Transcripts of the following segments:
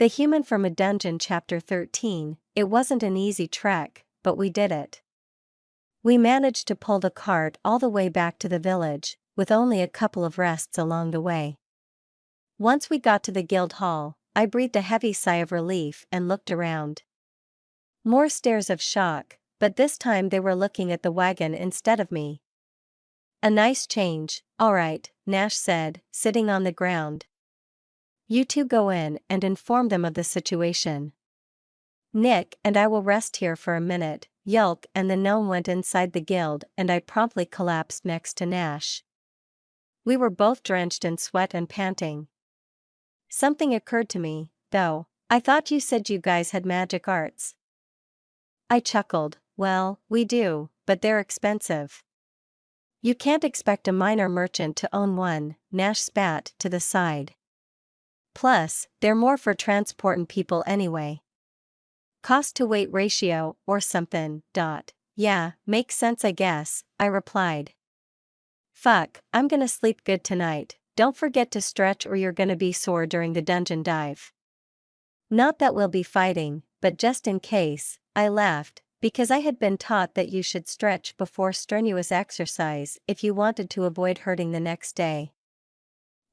The Human from a Dungeon Chapter 13. It wasn't an easy trek, but we did it. We managed to pull the cart all the way back to the village, with only a couple of rests along the way. Once we got to the guild hall, I breathed a heavy sigh of relief and looked around. More stares of shock, but this time they were looking at the wagon instead of me. "A nice change, alright," Nash said, sitting on the ground. "You two go in and inform them of the situation. Nick and I will rest here for a minute." Yulk and the gnome went inside the guild and I promptly collapsed next to Nash. We were both drenched in sweat and panting. Something occurred to me, though. "I thought you said you guys had magic arts." I chuckled. "Well, we do, but they're expensive." "You can't expect a minor merchant to own one," Nash spat to the side. "Plus, they're more for transportin' people anyway. Cost-to-weight ratio, or somethin'. Yeah, makes sense I guess," I replied. "Fuck, I'm gonna sleep good tonight. Don't forget to stretch or you're gonna be sore during the dungeon dive." "Not that we'll be fighting, but just in case," I laughed, because I had been taught that you should stretch before strenuous exercise if you wanted to avoid hurting the next day.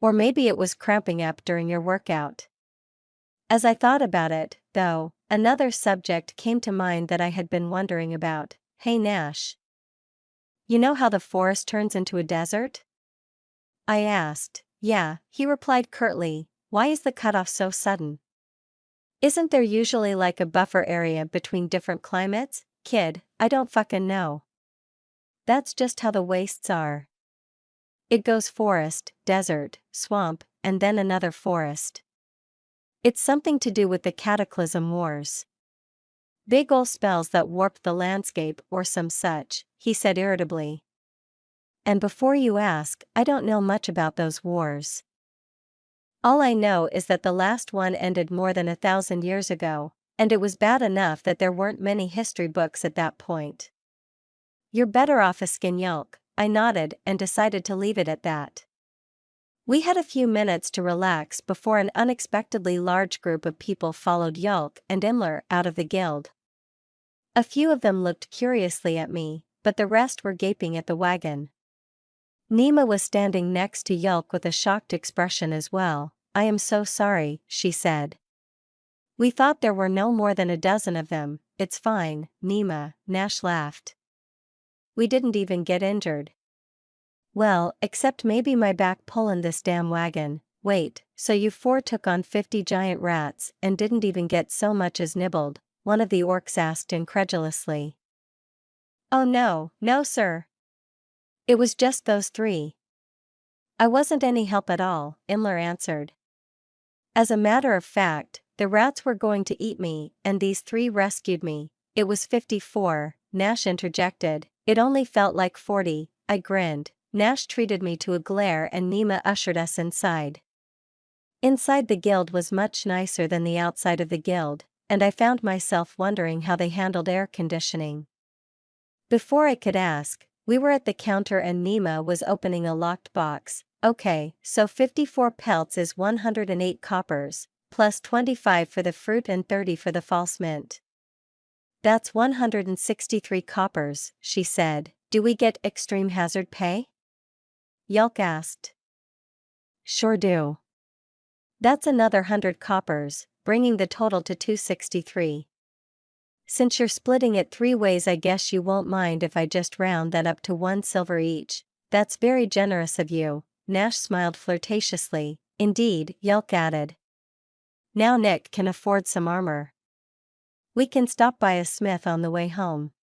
Or maybe it was cramping up during your workout. As I thought about it, though, another subject came to mind that I had been wondering about. "Hey Nash. You know how the forest turns into a desert?" I asked. "Yeah," he replied curtly. "Why is the cutoff so sudden? Isn't there usually like a buffer area between different climates?" "Kid, I don't fucking know. That's just how the wastes are. It goes forest, desert, swamp, and then another forest. It's something to do with the Cataclysm Wars. Big ol' spells that warped the landscape or some such," he said irritably. "And before you ask, I don't know much about those wars. All I know is that the last one ended more than 1,000 years ago, and it was bad enough that there weren't many history books at that point." "You're better off a skin Yulk," I nodded and decided to leave it at that. We had a few minutes to relax before an unexpectedly large group of people followed Yulk and Imler out of the guild. A few of them looked curiously at me, but the rest were gaping at the wagon. Nima was standing next to Yulk with a shocked expression as well. "I am so sorry," she said. "We thought there were no more than a dozen of them." "It's fine, Nima," Nash laughed. "We didn't even get injured." "Well, except maybe my back pullin' this damn wagon." "Wait, so you four took on 50 giant rats and didn't even get so much as nibbled?" one of the orcs asked incredulously. "Oh no, no sir. It was just those three. I wasn't any help at all," Imler answered. "As a matter of fact, the rats were going to eat me, and these three rescued me." "It was 54, Nash interjected. "It only felt like 40, I grinned. Nash treated me to a glare and Nima ushered us inside. Inside the guild was much nicer than the outside of the guild, and I found myself wondering how they handled air conditioning. Before I could ask, we were at the counter and Nima was opening a locked box. "Okay, so 54 pelts is 108 coppers, plus 25 for the fruit and 30 for the false mint. That's 163 coppers, she said. "Do we get extreme hazard pay?" Yulk asked. "Sure do. That's another 100 coppers, bringing the total to 263. Since you're splitting it 3 ways, I guess you won't mind if I just round that up to 1 silver each." "That's very generous of you," Nash smiled flirtatiously. "Indeed," Yulk added. "Now Nick can afford some armor. We can stop by a smith on the way home."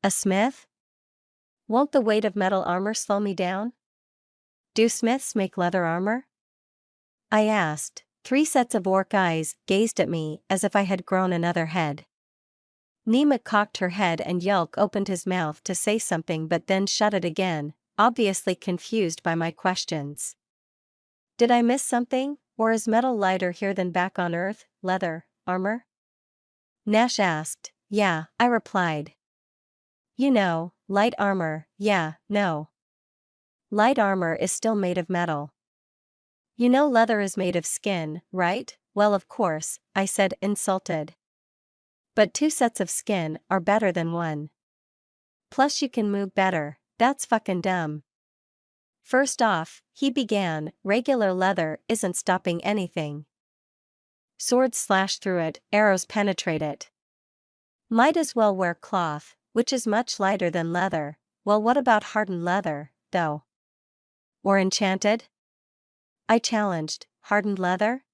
"A smith? Won't the weight of metal armor slow me down?" "Do smiths make leather armor?" I asked. 3 sets of orc eyes gazed at me as if I had grown another head. Nima cocked her head and Yulk opened his mouth to say something but then shut it again, obviously confused by my questions. Did I miss something, or is metal lighter here than back on Earth? "Leather armor?" Nash asked. "Yeah," I replied. "You know, light armor." "Yeah, no. Light armor is still made of metal. You know leather is made of skin, right?" Well, of course, I said, insulted. But 2 sets of skin are better than one. Plus you can move better, that's fucking dumb. First off, he began, regular leather isn't stopping anything. Swords slash through it, arrows penetrate it. Might as well wear cloth, which is much lighter than leather. Well, what about hardened leather, though? Or enchanted? I challenged. Hardened leather?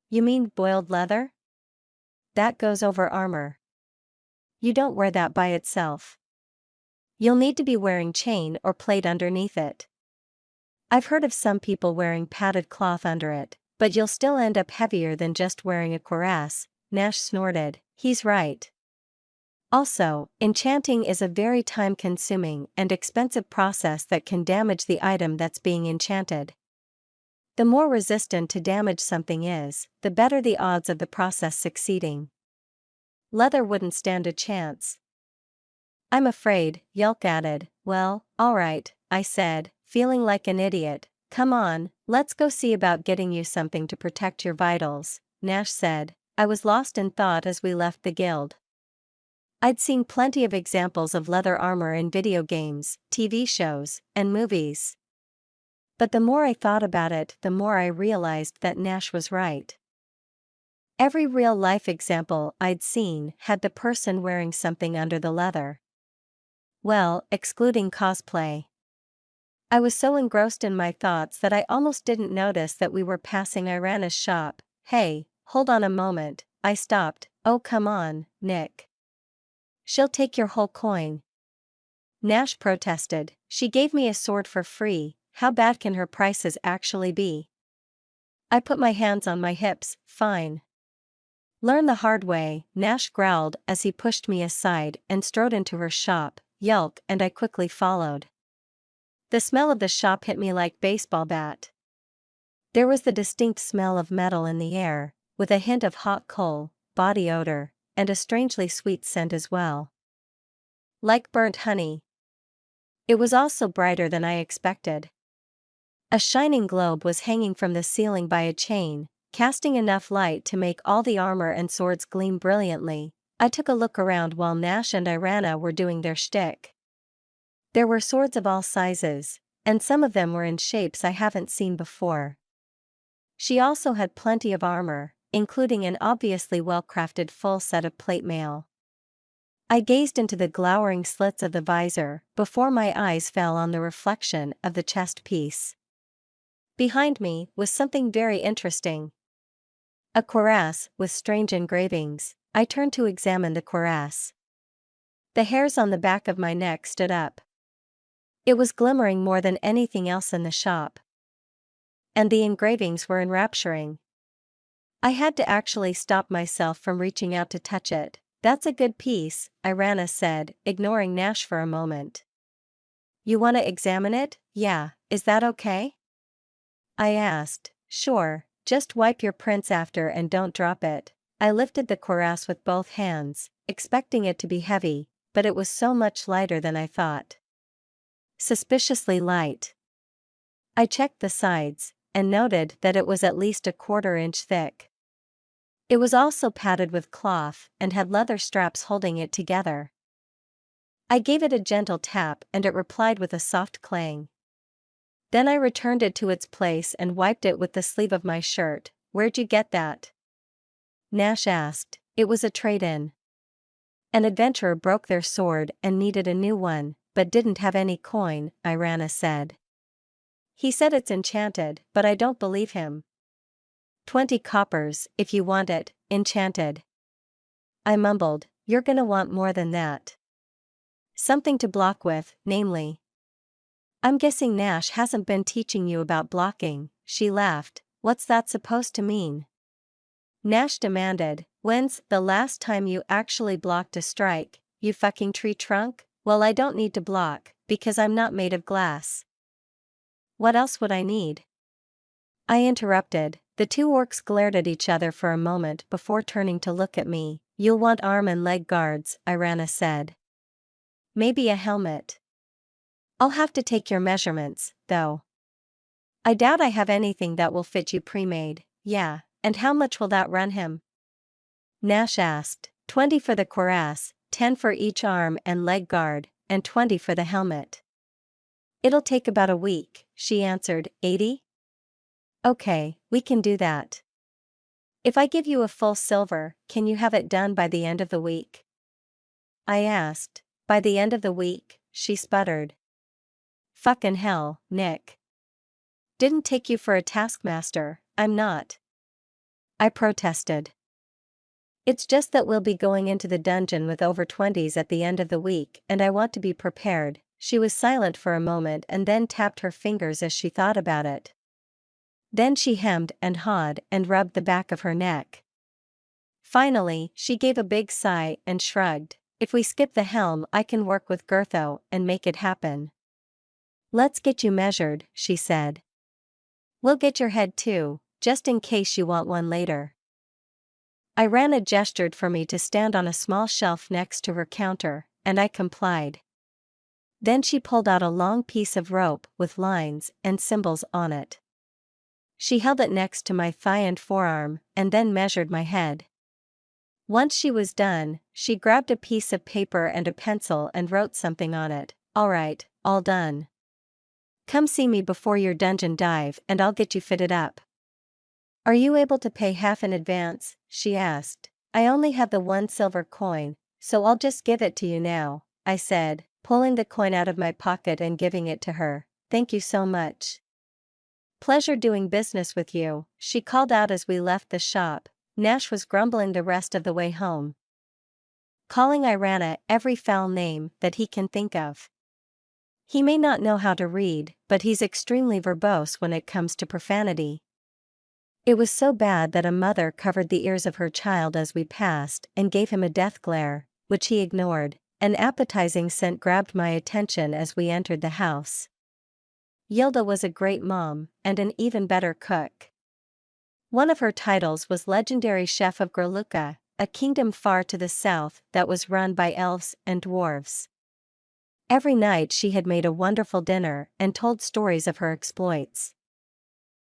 You mean boiled leather? That goes over armor. You don't wear that by itself. You'll need to be wearing chain or plate underneath it. I've heard of some people wearing padded cloth under it, but you'll still end up heavier than just wearing a cuirass. Nash snorted. He's right. Also, enchanting is a very time-consuming and expensive process that can damage the item that's being enchanted. The more resistant to damage something is, the better the odds of the process succeeding. Leather wouldn't stand a chance. I'm afraid, Yelk added. Well, alright, I said, feeling like an idiot. Come on, let's go see about getting you something to protect your vitals, Nash said. I was lost in thought as we left the guild. I'd seen plenty of examples of leather armor in video games, TV shows, and movies. But the more I thought about it, the more I realized that Nash was right. Every real-life example I'd seen had the person wearing something under the leather. Well, excluding cosplay. I was so engrossed in my thoughts that I almost didn't notice that we were passing Irana's shop. Hey, hold on a moment, I stopped. Oh come on, Nick. She'll take your whole coin. Nash protested. She gave me a sword for free, how bad can her prices actually be? I put my hands on my hips. Fine. Learn the hard way, Nash growled as he pushed me aside and strode into her shop. Yelk, and I quickly followed. The smell of the shop hit me like baseball bat. There was the distinct smell of metal in the air, with a hint of hot coal, body odor, and a strangely sweet scent as well. Like burnt honey. It was also brighter than I expected. A shining globe was hanging from the ceiling by a chain, casting enough light to make all the armor and swords gleam brilliantly. I took a look around while Nash and Irana were doing their shtick. There were swords of all sizes, and some of them were in shapes I haven't seen before. She also had plenty of armor, including an obviously well-crafted full set of plate mail. I gazed into the glowering slits of the visor, before my eyes fell on the reflection of the chest piece. Behind me was something very interesting. A cuirass with strange engravings. I turned to examine the cuirass. The hairs on the back of my neck stood up. It was glimmering more than anything else in the shop. And the engravings were enrapturing. I had to actually stop myself from reaching out to touch it. That's a good piece, Irana said, ignoring Nash for a moment. You want to examine it? Yeah, is that okay? I asked. Sure, just wipe your prints after and don't drop it. I lifted the cuirass with both hands, expecting it to be heavy, but it was so much lighter than I thought. Suspiciously light. I checked the sides, and noted that it was at least a 1/4 inch thick. It was also padded with cloth, and had leather straps holding it together. I gave it a gentle tap and it replied with a soft clang. Then I returned it to its place and wiped it with the sleeve of my shirt. Where'd you get that? Nash asked. It was a trade-in. An adventurer broke their sword and needed a new one, but didn't have any coin, Irana said. He said it's enchanted, but I don't believe him. 20 coppers, if you want it, enchanted. I mumbled, you're gonna want more than that. Something to block with, namely. I'm guessing Nash hasn't been teaching you about blocking, she laughed. What's that supposed to mean? Nash demanded, when's the last time you actually blocked a strike, you fucking tree trunk? Well, I don't need to block, because I'm not made of glass. What else would I need? I interrupted. The two orcs glared at each other for a moment before turning to look at me. You'll want arm and leg guards, Irana said. Maybe a helmet. I'll have to take your measurements, though. I doubt I have anything that will fit you pre-made. Yeah, And how much will that run him? Nash asked. 20 for the cuirass, 10 for each arm and leg guard, and 20 for the helmet. It'll take about a week, she answered. 80? Okay, we can do that. If I give you a full silver, can you have it done by the end of the week? I asked. By the end of the week, she sputtered. Fucking hell, Nick. Didn't take you for a taskmaster, I'm not. I protested. It's just that we'll be going into the dungeon with over 20s at the end of the week and I want to be prepared. She was silent for a moment and then tapped her fingers as she thought about it. Then she hemmed and hawed and rubbed the back of her neck. Finally, she gave a big sigh and shrugged. If we skip the helm, I can work with Gertho and make it happen. Let's get you measured, she said. We'll get your head too, just in case you want one later. Irana gestured for me to stand on a small shelf next to her counter, and I complied. Then she pulled out a long piece of rope with lines and symbols on it. She held it next to my thigh and forearm, and then measured my head. Once she was done, she grabbed a piece of paper and a pencil and wrote something on it. All right, all done. Come see me before your dungeon dive and I'll get you fitted up. Are you able to pay half in advance? She asked. I only have the 1 silver coin, so I'll just give it to you now, I said, pulling the coin out of my pocket and giving it to her. Thank you so much. Pleasure doing business with you, she called out as we left the shop. Nash was grumbling the rest of the way home, calling Irana every foul name that he can think of. He may not know how to read, but he's extremely verbose when it comes to profanity. It was so bad that a mother covered the ears of her child as we passed and gave him a death glare, which he ignored. An appetizing scent grabbed my attention as we entered the house. Yilda was a great mom, and an even better cook. One of her titles was legendary chef of Grluka, a kingdom far to the south that was run by elves and dwarves. Every night she had made a wonderful dinner and told stories of her exploits.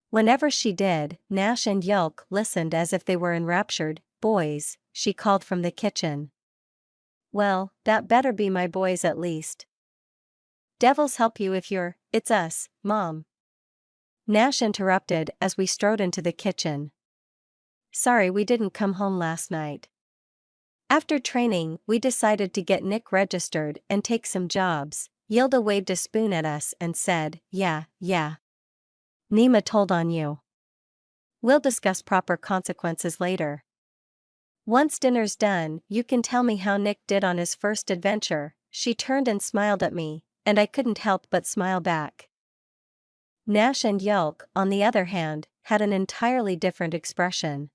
Whenever she did, Nash and Yolk listened as if they were enraptured. Boys, she called from the kitchen. Well, that better be my boys at least. Devils help you if you're, it's us, Mom. Nash interrupted as we strode into the kitchen. Sorry we didn't come home last night. After training, we decided to get Nick registered and take some jobs. Yilda waved a spoon at us and said, yeah. Nima told on you. We'll discuss proper consequences later. Once dinner's done, you can tell me how Nick did on his first adventure. She turned and smiled at me, and I couldn't help but smile back. Nash and Yolk, on the other hand, had an entirely different expression.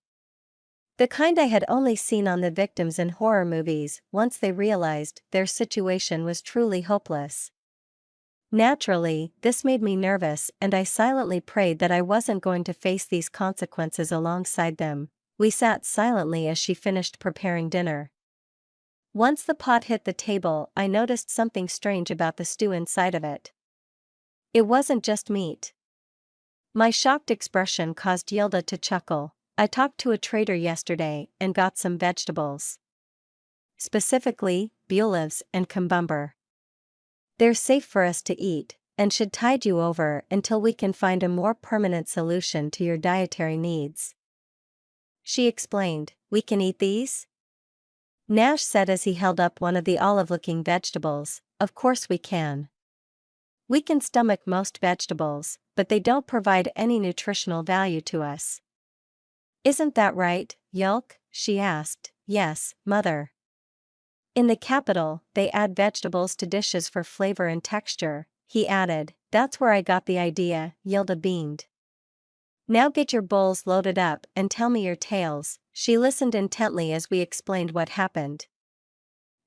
The kind I had only seen on the victims in horror movies once they realized their situation was truly hopeless. Naturally, this made me nervous and I silently prayed that I wasn't going to face these consequences alongside them. We sat silently as she finished preparing dinner. Once the pot hit the table, I noticed something strange about the stew inside of it. It wasn't just meat. My shocked expression caused Yilda to chuckle. I talked to a trader yesterday and got some vegetables. Specifically, buleves and cucumber. They're safe for us to eat, and should tide you over until we can find a more permanent solution to your dietary needs. She explained, we can eat these? Nash said as he held up one of the olive-looking vegetables, of course we can. We can stomach most vegetables, but they don't provide any nutritional value to us. Isn't that right, Yolk? She asked. Yes, Mother. In the capital, they add vegetables to dishes for flavor and texture, he added. That's where I got the idea, Yilda beamed. Now get your bowls loaded up and tell me your tales. She listened intently as we explained what happened.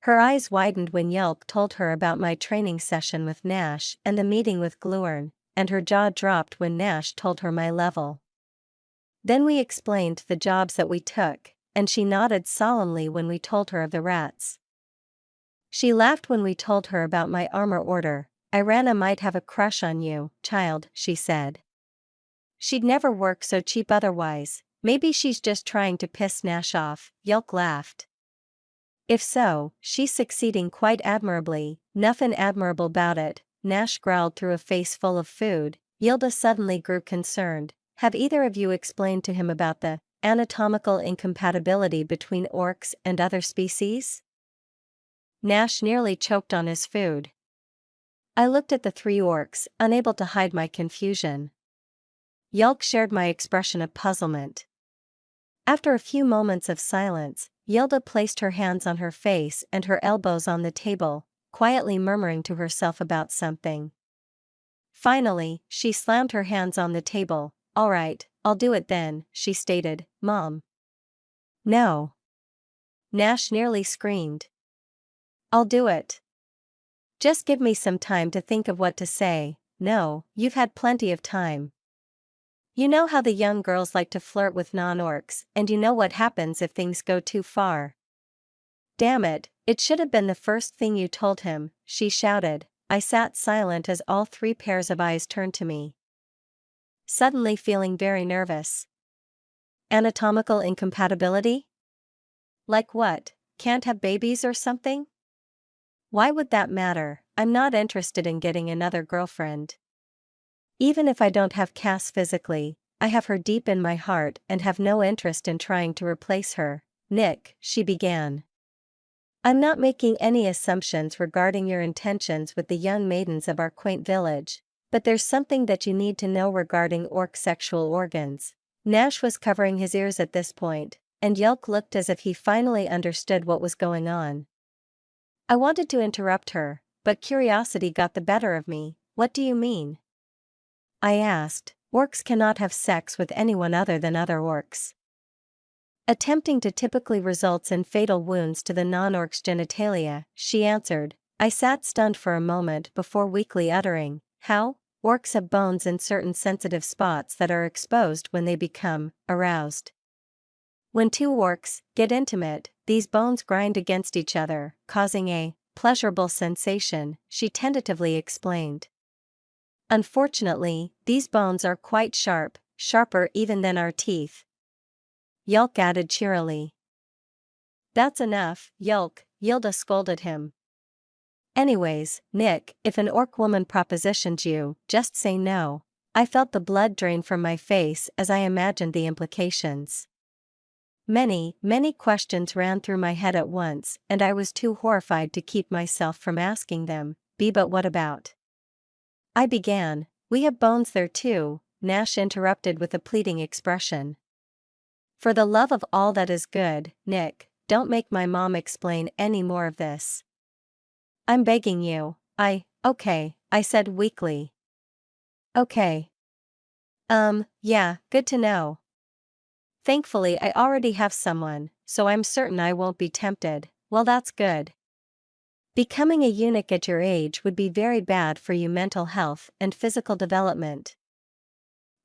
Her eyes widened when Yolk told her about my training session with Nash and the meeting with Gluern, and her jaw dropped when Nash told her my level. Then we explained the jobs that we took, and she nodded solemnly when we told her of the rats. She laughed when we told her about my armor order. Irana might have a crush on you, child, she said. She'd never work so cheap otherwise. Maybe she's just trying to piss Nash off, Yelk laughed. If so, she's succeeding quite admirably, nothing admirable about it, Nash growled through a face full of food. Yilda suddenly grew concerned. Have either of you explained to him about the anatomical incompatibility between orcs and other species? Nash nearly choked on his food. I looked at the three orcs, unable to hide my confusion. Yelk shared my expression of puzzlement. After a few moments of silence, Yilda placed her hands on her face and her elbows on the table, quietly murmuring to herself about something. Finally, she slammed her hands on the table. All right, I'll do it then, she stated. Mom. No. Nash nearly screamed. I'll do it. Just give me some time to think of what to say. No, you've had plenty of time. You know how the young girls like to flirt with non-orcs, and you know what happens if things go too far. Damn it, it should have been the first thing you told him, she shouted. I sat silent as all three pairs of eyes turned to me. Suddenly feeling very nervous. Anatomical incompatibility? Like what, can't have babies or something? Why would that matter? I'm not interested in getting another girlfriend. Even if I don't have Cass physically, I have her deep in my heart and have no interest in trying to replace her. Nick, she began. I'm not making any assumptions regarding your intentions with the young maidens of our quaint village, but there's something that you need to know regarding orc sexual organs. Nash was covering his ears at this point, and Yelk looked as if he finally understood what was going on. I wanted to interrupt her, but curiosity got the better of me. What do you mean? I asked. Orcs cannot have sex with anyone other than other orcs. Attempting to typically results in fatal wounds to the non-orc's genitalia, she answered. I sat stunned for a moment before weakly uttering, how? Orcs have bones in certain sensitive spots that are exposed when they become aroused. When two orcs get intimate, these bones grind against each other, causing a pleasurable sensation, she tentatively explained. Unfortunately, these bones are quite sharp, sharper even than our teeth. Yelk added cheerily. That's enough, Yelk, Yilda scolded him. Anyways, Nick, if an orc woman propositioned you, just say no. I felt the blood drain from my face as I imagined the implications. Many questions ran through my head at once, and I was too horrified to keep myself from asking them. But what about? I began. We have bones there too, Nash interrupted with a pleading expression. For the love of all that is good, Nick, don't make my mom explain any more of this. I'm begging you. Okay, I said weakly. Okay. Yeah, good to know. Thankfully I already have someone, so I'm certain I won't be tempted. Well, that's good. Becoming a eunuch at your age would be very bad for your mental health and physical development.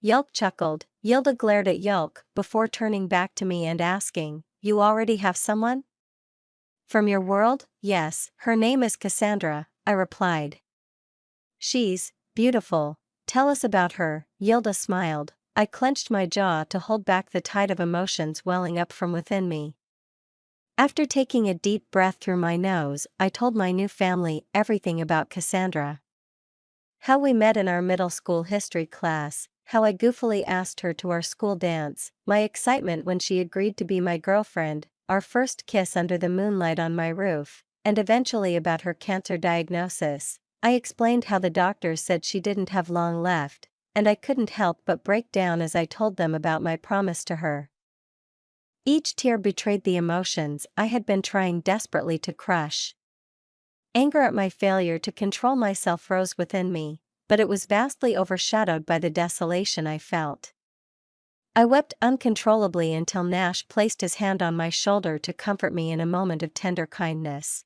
Yelk chuckled. Yilda glared at Yelk before turning back to me and asking, you already have someone? From your world? Yes, her name is Cassandra, I replied. She's beautiful. Tell us about her, Yilda smiled. I clenched my jaw to hold back the tide of emotions welling up from within me. After taking a deep breath through my nose, I told my new family everything about Cassandra. How we met in our middle school history class, how I goofily asked her to our school dance, my excitement when she agreed to be my girlfriend, our first kiss under the moonlight on my roof, and eventually about her cancer diagnosis. I explained how the doctors said she didn't have long left, and I couldn't help but break down as I told them about my promise to her. Each tear betrayed the emotions I had been trying desperately to crush. Anger at my failure to control myself rose within me, but it was vastly overshadowed by the desolation I felt. I wept uncontrollably until Nash placed his hand on my shoulder to comfort me in a moment of tender kindness.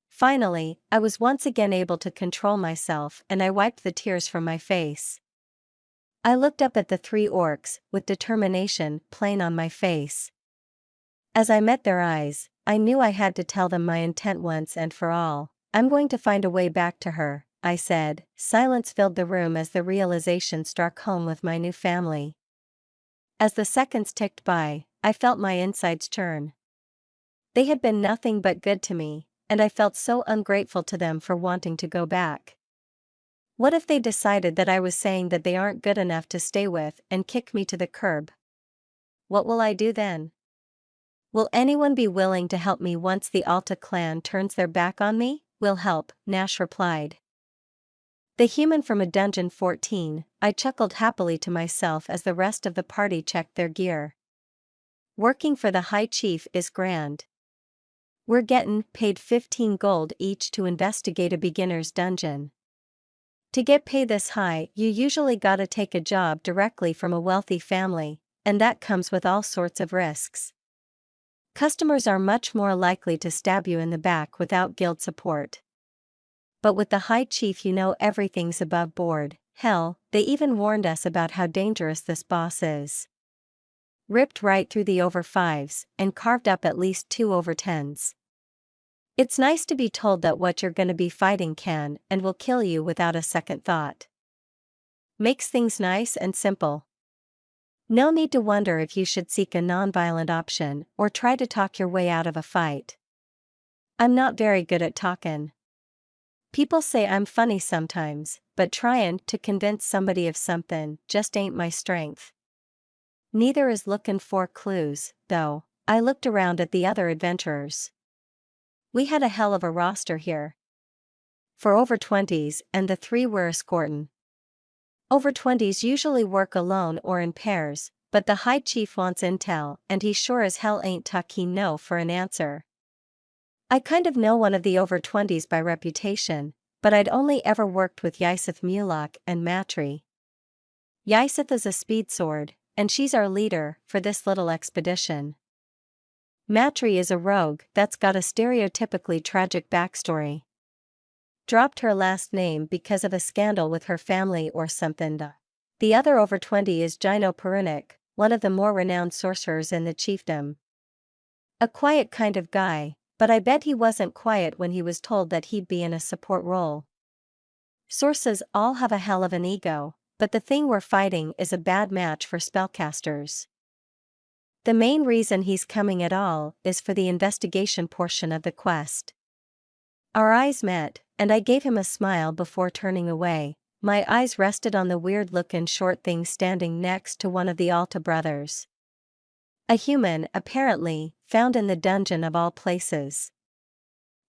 Finally, I was once again able to control myself and I wiped the tears from my face. I looked up at the three orcs, with determination plain on my face. As I met their eyes, I knew I had to tell them my intent once and for all. I'm going to find a way back to her, I said. Silence filled the room as the realization struck home with my new family. As the seconds ticked by, I felt my insides churn. They had been nothing but good to me, and I felt so ungrateful to them for wanting to go back. What if they decided that I was saying that they aren't good enough to stay with and kick me to the curb? What will I do then? Will anyone be willing to help me once the Alta clan turns their back on me? We'll help, Nash replied. The human from a dungeon 14, I chuckled happily to myself as the rest of the party checked their gear. Working for the High Chief is grand. We're gettin' paid 15 gold each to investigate a beginner's dungeon. To get paid this high, you usually gotta take a job directly from a wealthy family, and that comes with all sorts of risks. Customers are much more likely to stab you in the back without guild support. But with the High Chief, you know everything's above board. Hell, they even warned us about how dangerous this boss is. Ripped right through the over 5s, and carved up at least 2 over 10s. It's nice to be told that what you're gonna be fighting can and will kill you without a second thought. Makes things nice and simple. No need to wonder if you should seek a non-violent option or try to talk your way out of a fight. I'm not very good at talkin'. People say I'm funny sometimes, but tryin' to convince somebody of something just ain't my strength. Neither is lookin' for clues, though. I looked around at the other adventurers. We had a hell of a roster here. For over 20s and the 3 we're escortin'. Over 20s usually work alone or in pairs, but the High Chief wants intel and he sure as hell ain't talking no for an answer. I kind of know one of the over 20s by reputation, but I'd only ever worked with Yusuf Mulak and Matri. Yusuf is a speed sword, and she's our leader for this little expedition. Matri is a rogue that's got a stereotypically tragic backstory. Dropped her last name because of a scandal with her family or something. The other over 20 is Gino Perunik, one of the more renowned sorcerers in the chiefdom. A quiet kind of guy, but I bet he wasn't quiet when he was told that he'd be in a support role. Sources all have a hell of an ego, but the thing we're fighting is a bad match for spellcasters. The main reason he's coming at all is for the investigation portion of the quest. Our eyes met, and I gave him a smile before turning away. My eyes rested on the weird-looking short thing standing next to one of the Alta brothers. A human, apparently, found in the dungeon of all places.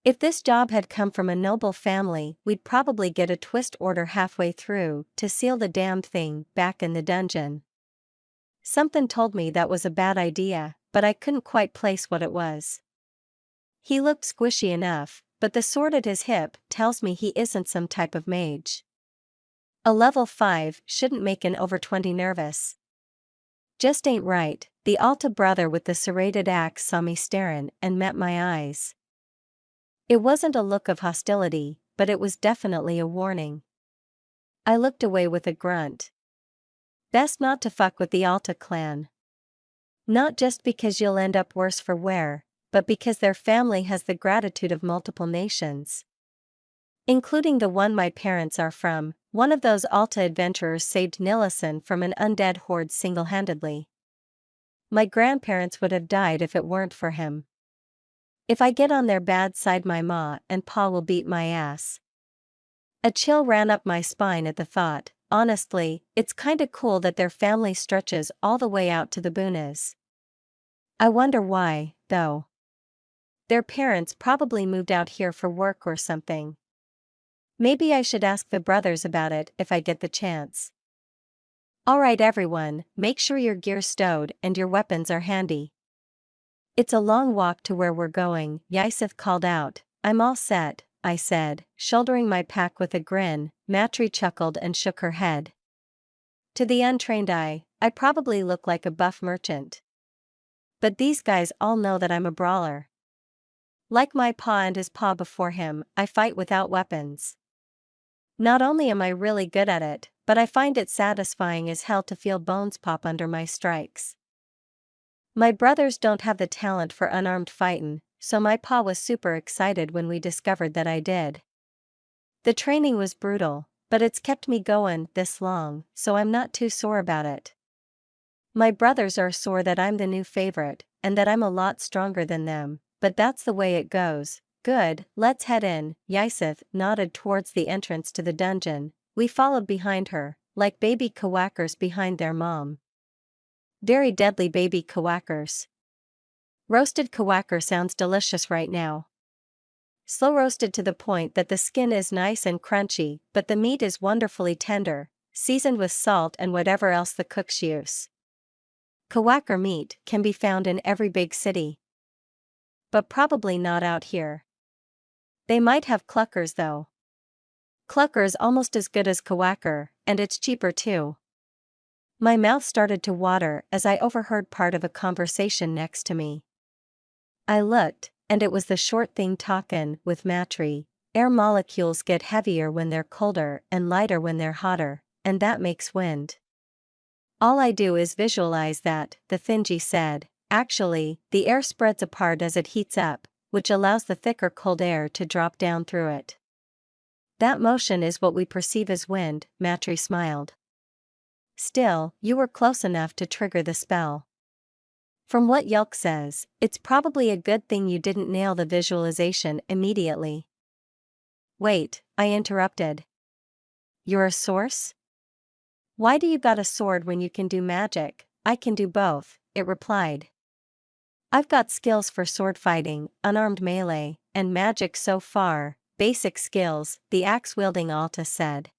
If this job had come from a noble family, we'd probably get a twist order halfway through to seal the damned thing back in the dungeon. Something told me that was a bad idea, but I couldn't quite place what it was. He looked squishy enough, but the sword at his hip tells me he isn't some type of mage. A level 5 shouldn't make an over 20 nervous. Just ain't right. The Alta brother with the serrated axe saw me starin' and met my eyes. It wasn't a look of hostility, but it was definitely a warning. I looked away with a grunt. Best not to fuck with the Alta clan. Not just because you'll end up worse for wear, but because their family has the gratitude of multiple nations. Including the one my parents are from. One of those Alta adventurers saved Nilison from an undead horde single-handedly. My grandparents would have died if it weren't for him. If I get on their bad side, my ma and pa will beat my ass. A chill ran up my spine at the thought. Honestly, it's kinda cool that their family stretches all the way out to the boonies. I wonder why, though. Their parents probably moved out here for work or something. Maybe I should ask the brothers about it if I get the chance. Alright everyone, make sure your gear's stowed and your weapons are handy. It's a long walk to where we're going, Yusuf called out. I'm all set, I said, shouldering my pack with a grin. Matri chuckled and shook her head. To the untrained eye, I probably look like a buff merchant. But these guys all know that I'm a brawler. Like my pa and his pa before him, I fight without weapons. Not only am I really good at it, but I find it satisfying as hell to feel bones pop under my strikes. My brothers don't have the talent for unarmed fightin', so my pa was super excited when we discovered that I did. The training was brutal, but it's kept me goin' this long, so I'm not too sore about it. My brothers are sore that I'm the new favorite, and that I'm a lot stronger than them, but that's the way it goes. Good, let's head in. Yseth nodded towards the entrance to the dungeon. We followed behind her, like baby quackers behind their mom. Very deadly baby quackers. Roasted quacker sounds delicious right now. Slow roasted to the point that the skin is nice and crunchy, but the meat is wonderfully tender, seasoned with salt and whatever else the cooks use. Quacker meat can be found in every big city. But probably not out here. They might have cluckers though. Clucker's almost as good as quacker, and it's cheaper too. My mouth started to water as I overheard part of a conversation next to me. I looked, and it was the short thing talkin' with Matry. Air molecules get heavier when they're colder and lighter when they're hotter, and that makes wind. All I do is visualize that, the Thingy said. Actually, the air spreads apart as it heats up, which allows the thicker cold air to drop down through it. That motion is what we perceive as wind, Matry smiled. Still, you were close enough to trigger the spell. From what Yelk says, it's probably a good thing you didn't nail the visualization immediately. Wait, I interrupted. You're a source? Why do you got a sword when you can do magic? I can do both, it replied. I've got skills for sword fighting, unarmed melee, and magic so far. Basic skills, the axe-wielding Alta said.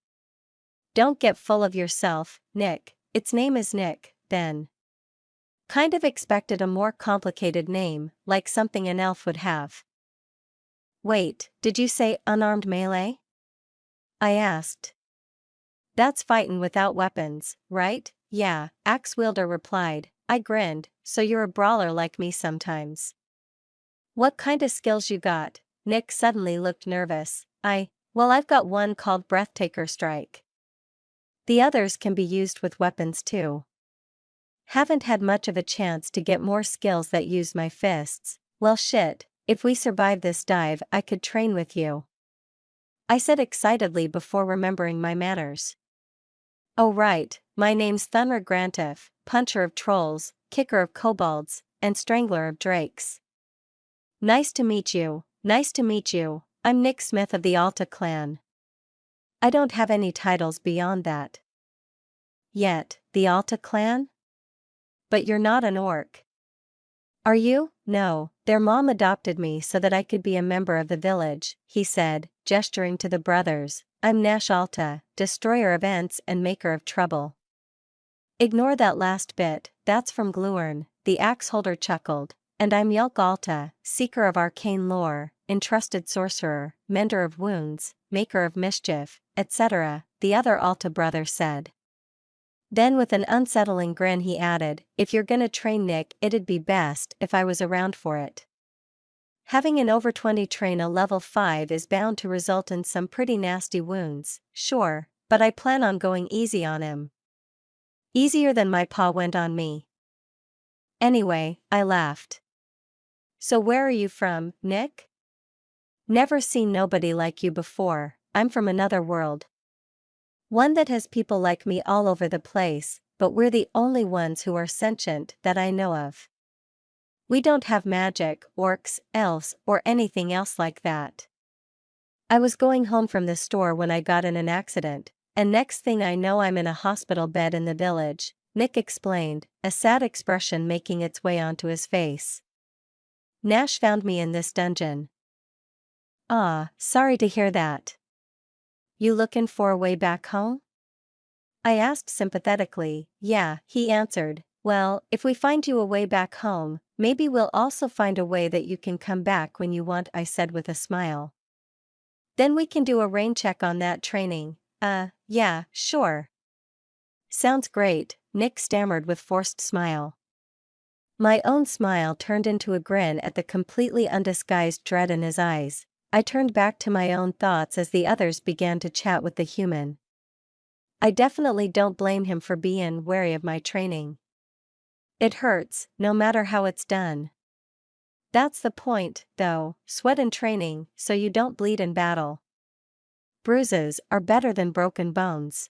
Don't get full of yourself, Nick. Its name is Nick, then. Kind of expected a more complicated name, like something an elf would have. Wait, did you say unarmed melee? I asked. That's fightin' without weapons, right? Yeah, axe-wielder replied. I grinned, so you're a brawler like me sometimes. What kind of skills you got? Nick suddenly looked nervous. Well, I've got one called Breathtaker Strike. The others can be used with weapons too. Haven't had much of a chance to get more skills that use my fists. Well shit, if we survive this dive I could train with you. I said excitedly before remembering my manners. Oh right, my name's Thunra Grantif, puncher of trolls, kicker of kobolds, and strangler of drakes. Nice to meet you, nice to meet you. I'm Nick Smith of the Alta clan. I don't have any titles beyond that. Yet, the Alta clan? But you're not an orc. Are you? No, their mom adopted me so that I could be a member of the village, he said, gesturing to the brothers. I'm Nash Alta, destroyer of ents and maker of trouble. Ignore that last bit, that's from Gluern, the axe holder chuckled. And I'm Yelk Alta, seeker of arcane lore, entrusted sorcerer, mender of wounds, maker of mischief, etc., the other Alta brother said. Then with an unsettling grin he added, if you're gonna train Nick it'd be best if I was around for it. Having an over 20 train a level 5 is bound to result in some pretty nasty wounds, sure, but I plan on going easy on him. Easier than my paw went on me. Anyway, I laughed. So where are you from, Nick? Never seen nobody like you before, I'm from another world. One that has people like me all over the place, but we're the only ones who are sentient that I know of. We don't have magic, orcs, elves, or anything else like that. I was going home from the store when I got in an accident, and next thing I know I'm in a hospital bed in the village, Nick explained, a sad expression making its way onto his face. Nash found me in this dungeon. Ah, sorry to hear that. You looking for a way back home? I asked sympathetically. Yeah, he answered. Well, if we find you a way back home, maybe we'll also find a way that you can come back when you want, I said with a smile. Then we can do a rain check on that training. Yeah, sure. Sounds great, Nick stammered with forced smile. My own smile turned into a grin at the completely undisguised dread in his eyes. I turned back to my own thoughts as the others began to chat with the human. I definitely don't blame him for being wary of my training. It hurts, no matter how it's done. That's the point, though, sweat in training, so you don't bleed in battle. Bruises are better than broken bones.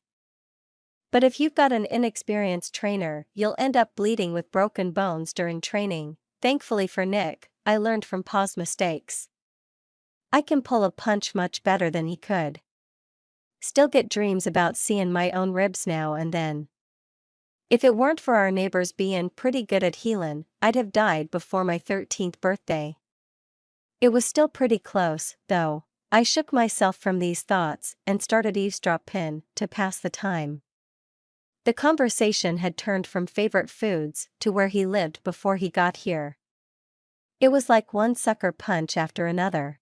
But if you've got an inexperienced trainer, you'll end up bleeding with broken bones during training. Thankfully for Nick, I learned from Pa's mistakes. I can pull a punch much better than he could. Still get dreams about seeing my own ribs now and then. If it weren't for our neighbors being pretty good at healin', I'd have died before my 13th birthday. It was still pretty close, though. I shook myself from these thoughts and started eavesdropping to pass the time. The conversation had turned from favorite foods to where he lived before he got here. It was like one sucker punch after another.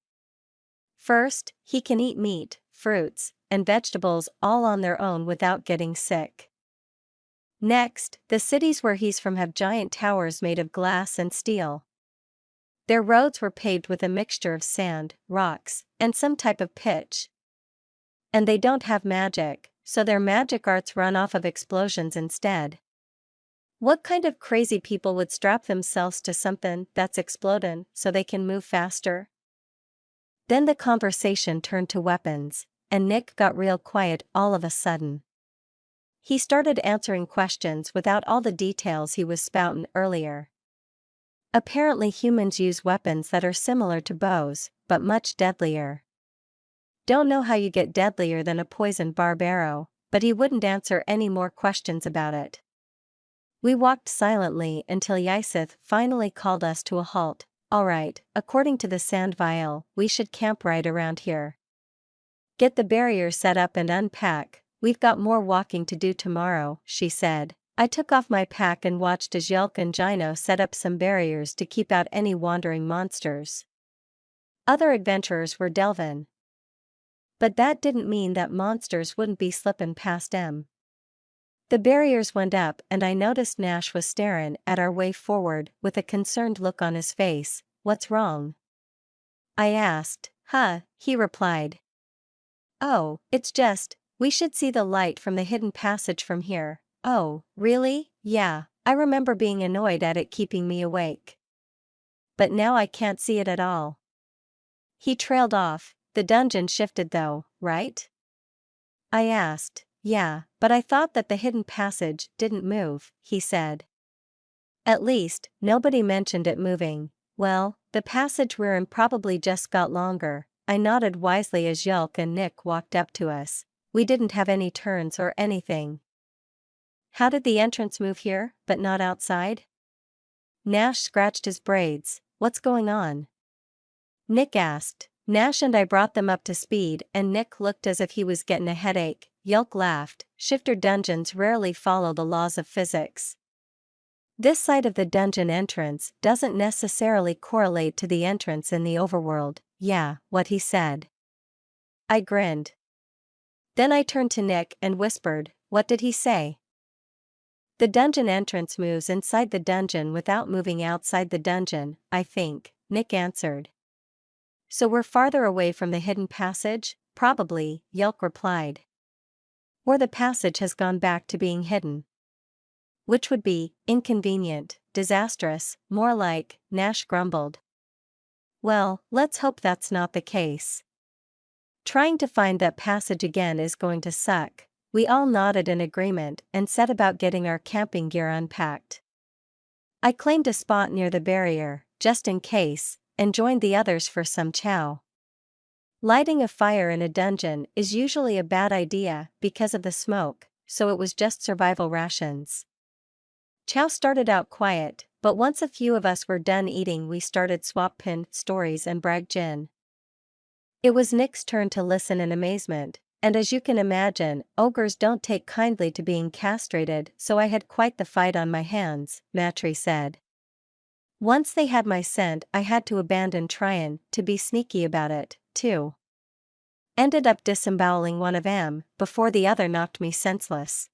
First, he can eat meat, fruits, and vegetables all on their own without getting sick. Next, the cities where he's from have giant towers made of glass and steel. Their roads were paved with a mixture of sand, rocks, and some type of pitch. And they don't have magic, so their magic arts run off of explosions instead. What kind of crazy people would strap themselves to something that's exploding so they can move faster? Then the conversation turned to weapons, and Nick got real quiet all of a sudden. He started answering questions without all the details he was spouting earlier. Apparently humans use weapons that are similar to bows, but much deadlier. Don't know how you get deadlier than a poisoned barb arrow, but he wouldn't answer any more questions about it. We walked silently until Yseth finally called us to a halt. All right, according to the sand vial, we should camp right around here. Get the barrier set up and unpack, we've got more walking to do tomorrow, she said. I took off my pack and watched as Yelk and Gino set up some barriers to keep out any wandering monsters. Other adventurers were delvin'. But that didn't mean that monsters wouldn't be slippin' past them. The barriers went up and I noticed Nash was staring at our way forward with a concerned look on his face. What's wrong? I asked. He replied. Oh, it's just, we should see the light from the hidden passage from here. Oh, really? Yeah, I remember being annoyed at it keeping me awake. But now I can't see it at all. He trailed off. The dungeon shifted though, right? I asked. Yeah, but I thought that the hidden passage didn't move, he said. At least, nobody mentioned it moving. Well, the passage we're in probably just got longer. I nodded wisely as Yelk and Nick walked up to us. We didn't have any turns or anything. How did the entrance move here, but not outside? Nash scratched his braids. What's going on? Nick asked. Nash and I brought them up to speed and Nick looked as if he was getting a headache. Yelk laughed. Shifter dungeons rarely follow the laws of physics. This side of the dungeon entrance doesn't necessarily correlate to the entrance in the overworld. Yeah, what he said. I grinned. Then I turned to Nick and whispered, what did he say? The dungeon entrance moves inside the dungeon without moving outside the dungeon, I think, Nick answered. So we're farther away from the hidden passage? Probably, Yelk replied. Or the passage has gone back to being hidden. Which would be inconvenient, disastrous, more like, Nash grumbled. Well, let's hope that's not the case. Trying to find that passage again is going to suck. We all nodded in agreement and set about getting our camping gear unpacked. I claimed a spot near the barrier, just in case, and joined the others for some chow. Lighting a fire in a dungeon is usually a bad idea because of the smoke, so it was just survival rations. Chow started out quiet, but once a few of us were done eating we started swap-pin stories and brag gin. It was Nick's turn to listen in amazement, and as you can imagine, ogres don't take kindly to being castrated, so I had quite the fight on my hands, Matri said. Once they had my scent I had to abandon tryin' to be sneaky about it, too. Ended up disemboweling one of 'em before the other knocked me senseless.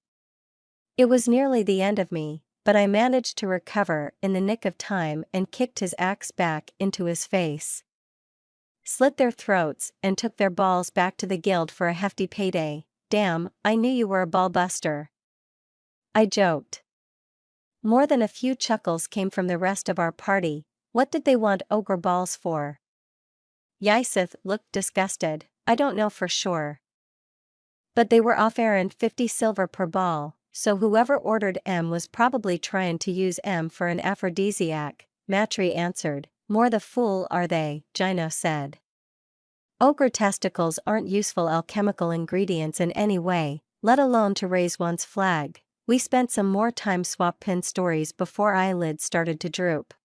It was nearly the end of me, but I managed to recover in the nick of time and kicked his axe back into his face. Slit their throats and took their balls back to the guild for a hefty payday. Damn, I knew you were a ball buster. I joked. More than a few chuckles came from the rest of our party. What did they want ogre balls for? Yseth looked disgusted. I don't know for sure. But they were off errand 50 silver per ball, so whoever ordered M was probably trying to use M for an aphrodisiac, Matri answered. More the fool are they, Gino said. Ogre testicles aren't useful alchemical ingredients in any way, let alone to raise one's flag. We spent some more time swap pin stories before eyelids started to droop.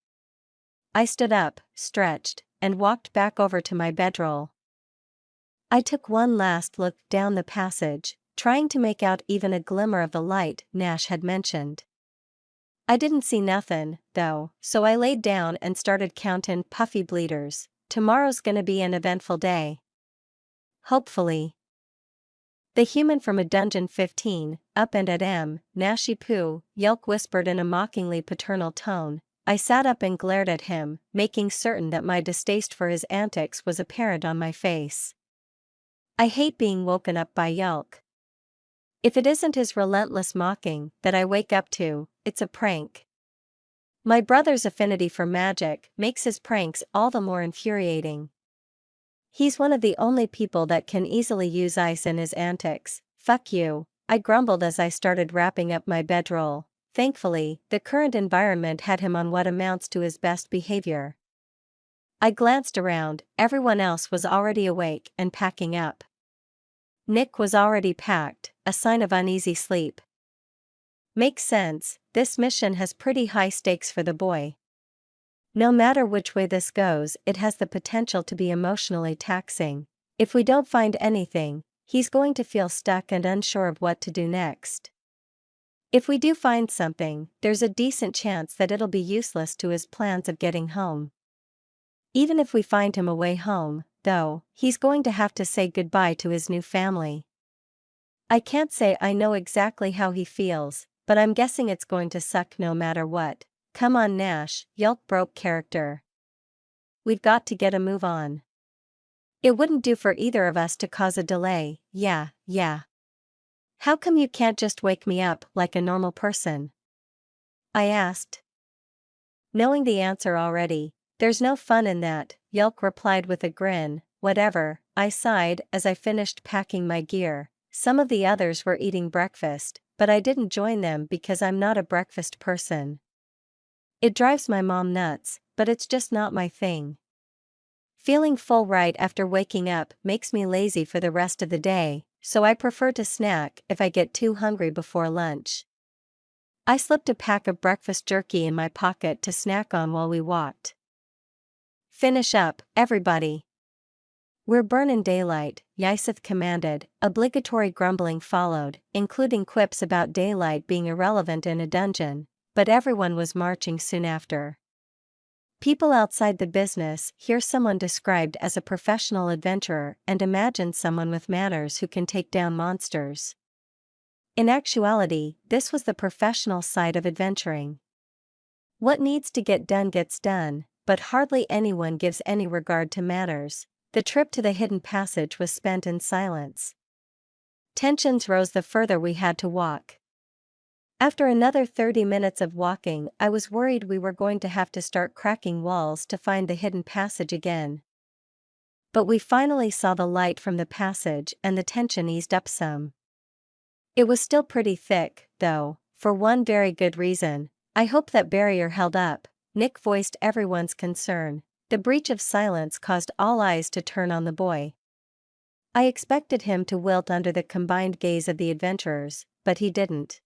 I stood up, stretched, and walked back over to my bedroll. I took one last look down the passage, trying to make out even a glimmer of the light Nash had mentioned. I didn't see nothin', though, so I laid down and started countin' puffy bleeders. Tomorrow's gonna be an eventful day. Hopefully. The human from a dungeon 15, up and at M, Nashy Poo, Yelk whispered in a mockingly paternal tone. I sat up and glared at him, making certain that my distaste for his antics was apparent on my face. I hate being woken up by Yelk. If it isn't his relentless mocking that I wake up to, it's a prank. My brother's affinity for magic makes his pranks all the more infuriating. He's one of the only people that can easily use ice in his antics. Fuck you, I grumbled as I started wrapping up my bedroll. Thankfully, the current environment had him on what amounts to his best behavior. I glanced around, everyone else was already awake and packing up. Nick was already packed, a sign of uneasy sleep. Makes sense, this mission has pretty high stakes for the boy. No matter which way this goes, it has the potential to be emotionally taxing. If we don't find anything, he's going to feel stuck and unsure of what to do next. If we do find something, there's a decent chance that it'll be useless to his plans of getting home. Even if we find him a way home, though, he's going to have to say goodbye to his new family. I can't say I know exactly how he feels, but I'm guessing it's going to suck no matter what. Come on Nash, Yelk broke character. We've got to get a move on. It wouldn't do for either of us to cause a delay, yeah. How come you can't just wake me up like a normal person? I asked. Knowing the answer already, there's no fun in that, Yelk replied with a grin. Whatever, I sighed as I finished packing my gear. Some of the others were eating breakfast, but I didn't join them because I'm not a breakfast person. It drives my mom nuts, but it's just not my thing. Feeling full right after waking up makes me lazy for the rest of the day, so I prefer to snack if I get too hungry before lunch. I slipped a pack of breakfast jerky in my pocket to snack on while we walked. Finish up, everybody. We're burnin' daylight, Yseth commanded. Obligatory grumbling followed, including quips about daylight being irrelevant in a dungeon, but everyone was marching soon after. People outside the business hear someone described as a professional adventurer and imagine someone with manners who can take down monsters. In actuality, this was the professional side of adventuring. What needs to get done gets done, but hardly anyone gives any regard to manners. The trip to the hidden passage was spent in silence. Tensions rose the further we had to walk. After another 30 minutes of walking, I was worried we were going to have to start cracking walls to find the hidden passage again. But we finally saw the light from the passage and the tension eased up some. It was still pretty thick, though, for one very good reason. I hope that barrier held up. Nick voiced everyone's concern. The breach of silence caused all eyes to turn on the boy. I expected him to wilt under the combined gaze of the adventurers, but he didn't.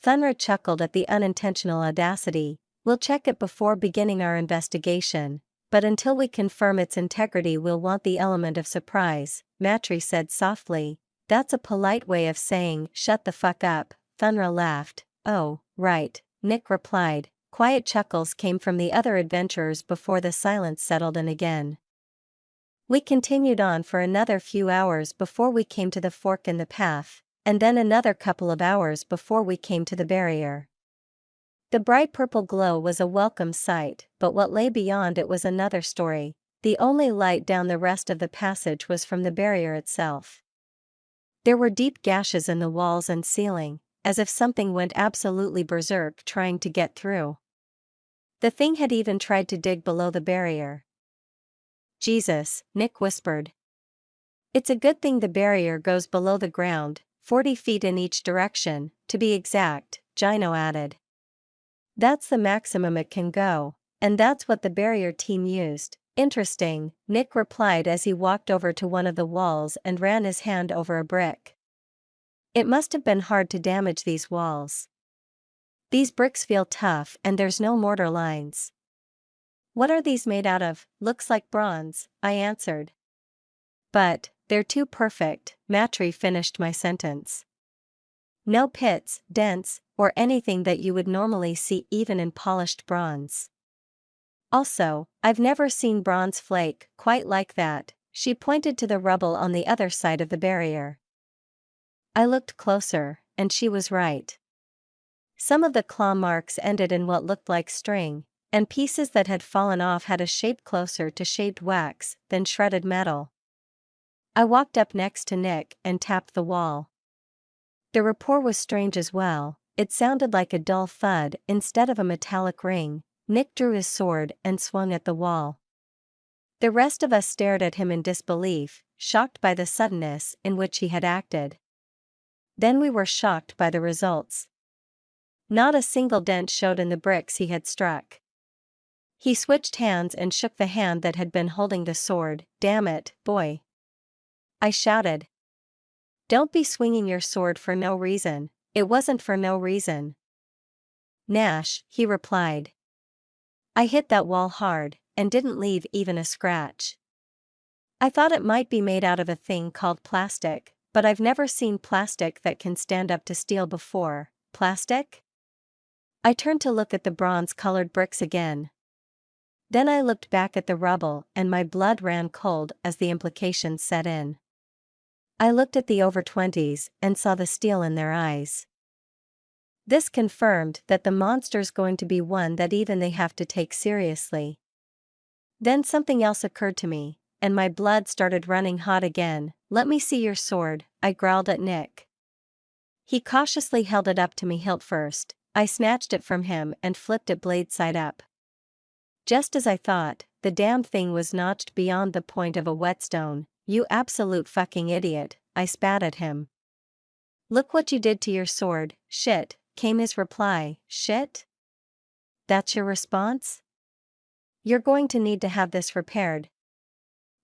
Thunra chuckled at the unintentional audacity. We'll check it before beginning our investigation, but until we confirm its integrity we'll want the element of surprise, Matri said softly. That's a polite way of saying, shut the fuck up. Thunra laughed. Oh, right, Nick replied. Quiet chuckles came from the other adventurers before the silence settled in again. We continued on for another few hours before we came to the fork in the path, and then another couple of hours before we came to the barrier. The bright purple glow was a welcome sight, but what lay beyond it was another story. The only light down the rest of the passage was from the barrier itself. There were deep gashes in the walls and ceiling, as if something went absolutely berserk trying to get through. The thing had even tried to dig below the barrier. Jesus, Nick whispered. It's a good thing the barrier goes below the ground, 40 feet in each direction, to be exact, Gino added. That's the maximum it can go, and that's what the barrier team used. Interesting, Nick replied as he walked over to one of the walls and ran his hand over a brick. It must have been hard to damage these walls. These bricks feel tough and there's no mortar lines. What are these made out of? Looks like bronze, I answered. But, they're too perfect, Matry finished my sentence. No pits, dents, or anything that you would normally see even in polished bronze. Also, I've never seen bronze flake quite like that. She pointed to the rubble on the other side of the barrier. I looked closer, and she was right. Some of the claw marks ended in what looked like string, and pieces that had fallen off had a shape closer to shaped wax than shredded metal. I walked up next to Nick and tapped the wall. The rapport was strange as well. It sounded like a dull thud instead of a metallic ring. Nick drew his sword and swung at the wall. The rest of us stared at him in disbelief, shocked by the suddenness in which he had acted. Then we were shocked by the results. Not a single dent showed in the bricks he had struck. He switched hands and shook the hand that had been holding the sword. "Damn it, boy!" I shouted. "Don't be swinging your sword for no reason." "It wasn't for no reason, Nash," he replied. "I hit that wall hard, and didn't leave even a scratch. I thought it might be made out of a thing called plastic, but I've never seen plastic that can stand up to steel before." "Plastic?" I turned to look at the bronze-colored bricks again. Then I looked back at the rubble and my blood ran cold as the implications set in. I looked at the over-20s and saw the steel in their eyes. This confirmed that the monster's going to be one that even they have to take seriously. Then something else occurred to me, and my blood started running hot again. "Let me see your sword," I growled at Nick. He cautiously held it up to me hilt first. I snatched it from him and flipped it blade side up. Just as I thought, the damned thing was notched beyond the point of a whetstone. "You absolute fucking idiot," I spat at him. "Look what you did to your sword." "Shit," came his reply. "Shit? That's your response? You're going to need to have this repaired.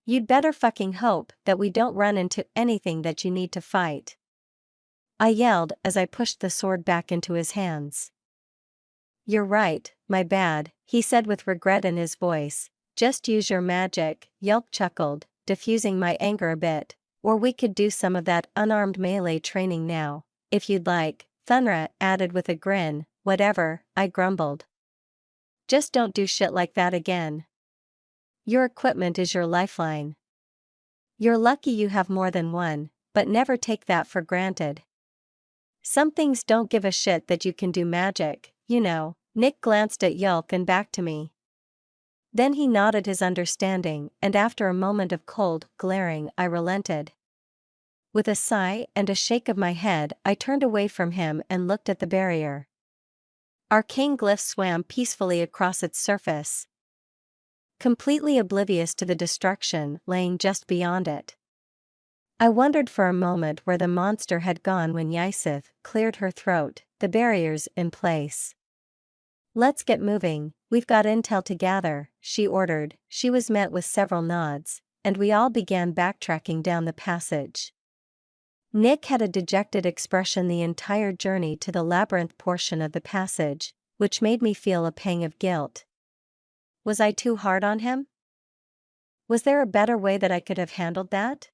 You'd better fucking hope that we don't run into anything that you need to fight," I yelled as I pushed the sword back into his hands. "You're right, my bad," he said with regret in his voice. "Just use your magic," Yelp chuckled, diffusing my anger a bit. "Or we could do some of that unarmed melee training now, if you'd like," Thunra added with a grin. "Whatever," I grumbled. "Just don't do shit like that again. Your equipment is your lifeline. You're lucky you have more than one, but never take that for granted. Some things don't give a shit that you can do magic, you know." Nick glanced at Yelp and back to me. Then he nodded his understanding, and after a moment of cold glaring, I relented. With a sigh and a shake of my head, I turned away from him and looked at the barrier. Arcane glyphs swam peacefully across its surface, completely oblivious to the destruction laying just beyond it. I wondered for a moment where the monster had gone when Ysith cleared her throat. "The barrier's in place. Let's get moving, we've got intel to gather," she ordered. She was met with several nods, and we all began backtracking down the passage. Nick had a dejected expression the entire journey to the labyrinth portion of the passage, which made me feel a pang of guilt. Was I too hard on him? Was there a better way that I could have handled that?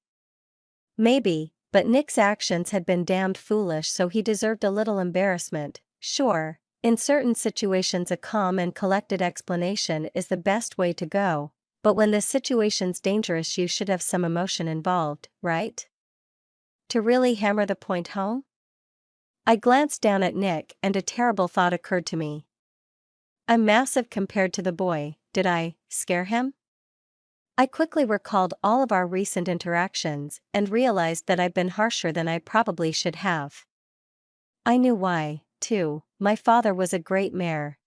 Maybe, but Nick's actions had been damned foolish, so he deserved a little embarrassment. Sure, in certain situations a calm and collected explanation is the best way to go, but when the situation's dangerous you should have some emotion involved, right? To really hammer the point home? I glanced down at Nick and a terrible thought occurred to me. I'm massive compared to the boy. Did I scare him? I quickly recalled all of our recent interactions and realized that I'd been harsher than I probably should have. I knew why, too. My father was a great mayor.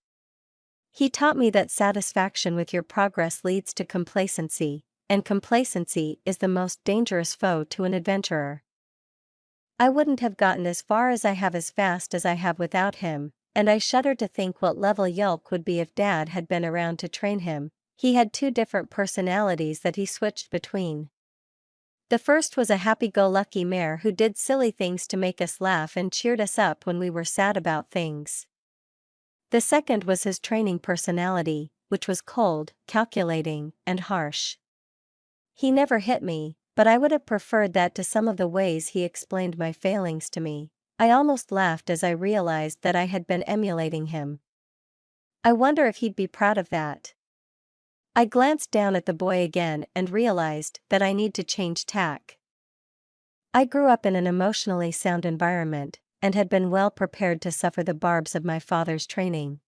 He taught me that satisfaction with your progress leads to complacency. and complacency is the most dangerous foe to an adventurer. I wouldn't have gotten as far as I have as fast as I have without him, and I shudder to think what level Yulk would be if Dad had been around to train him. He had two different personalities that he switched between. The first was a happy-go-lucky mare who did silly things to make us laugh and cheered us up when we were sad about things. The second was his training personality, which was cold, calculating, and harsh. He never hit me, but I would have preferred that to some of the ways he explained my failings to me. I almost laughed as I realized that I had been emulating him. I wonder if he'd be proud of that. I glanced down at the boy again and realized that I need to change tack. I grew up in an emotionally sound environment, and had been well prepared to suffer the barbs of my father's training.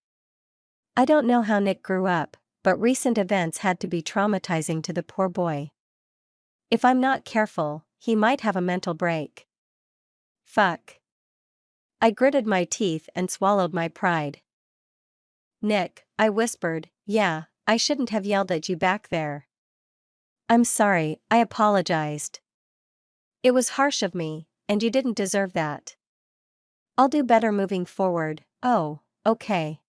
I don't know how Nick grew up, but recent events had to be traumatizing to the poor boy. If I'm not careful, he might have a mental break. Fuck. I gritted my teeth and swallowed my pride. Nick, I whispered, yeah, I shouldn't have yelled at you back there. I'm sorry, I apologized. It was harsh of me, and you didn't deserve that. I'll do better moving forward. Oh, okay.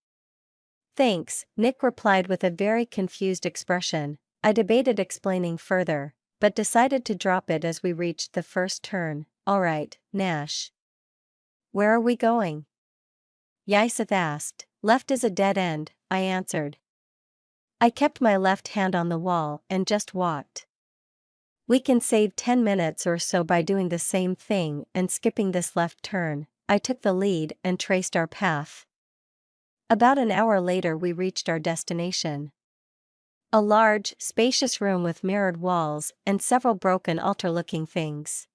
Thanks, Nick replied with a very confused expression. I debated explaining further, but decided to drop it as we reached the first turn. All right, Nash. Where are we going? Yseth asked. Left is a dead end, I answered. I kept my left hand on the wall and just walked. We can save 10 minutes or so by doing the same thing and skipping this left turn. I took the lead and traced our path. About an hour later we reached our destination. A large, spacious room with mirrored walls and several broken altar-looking things.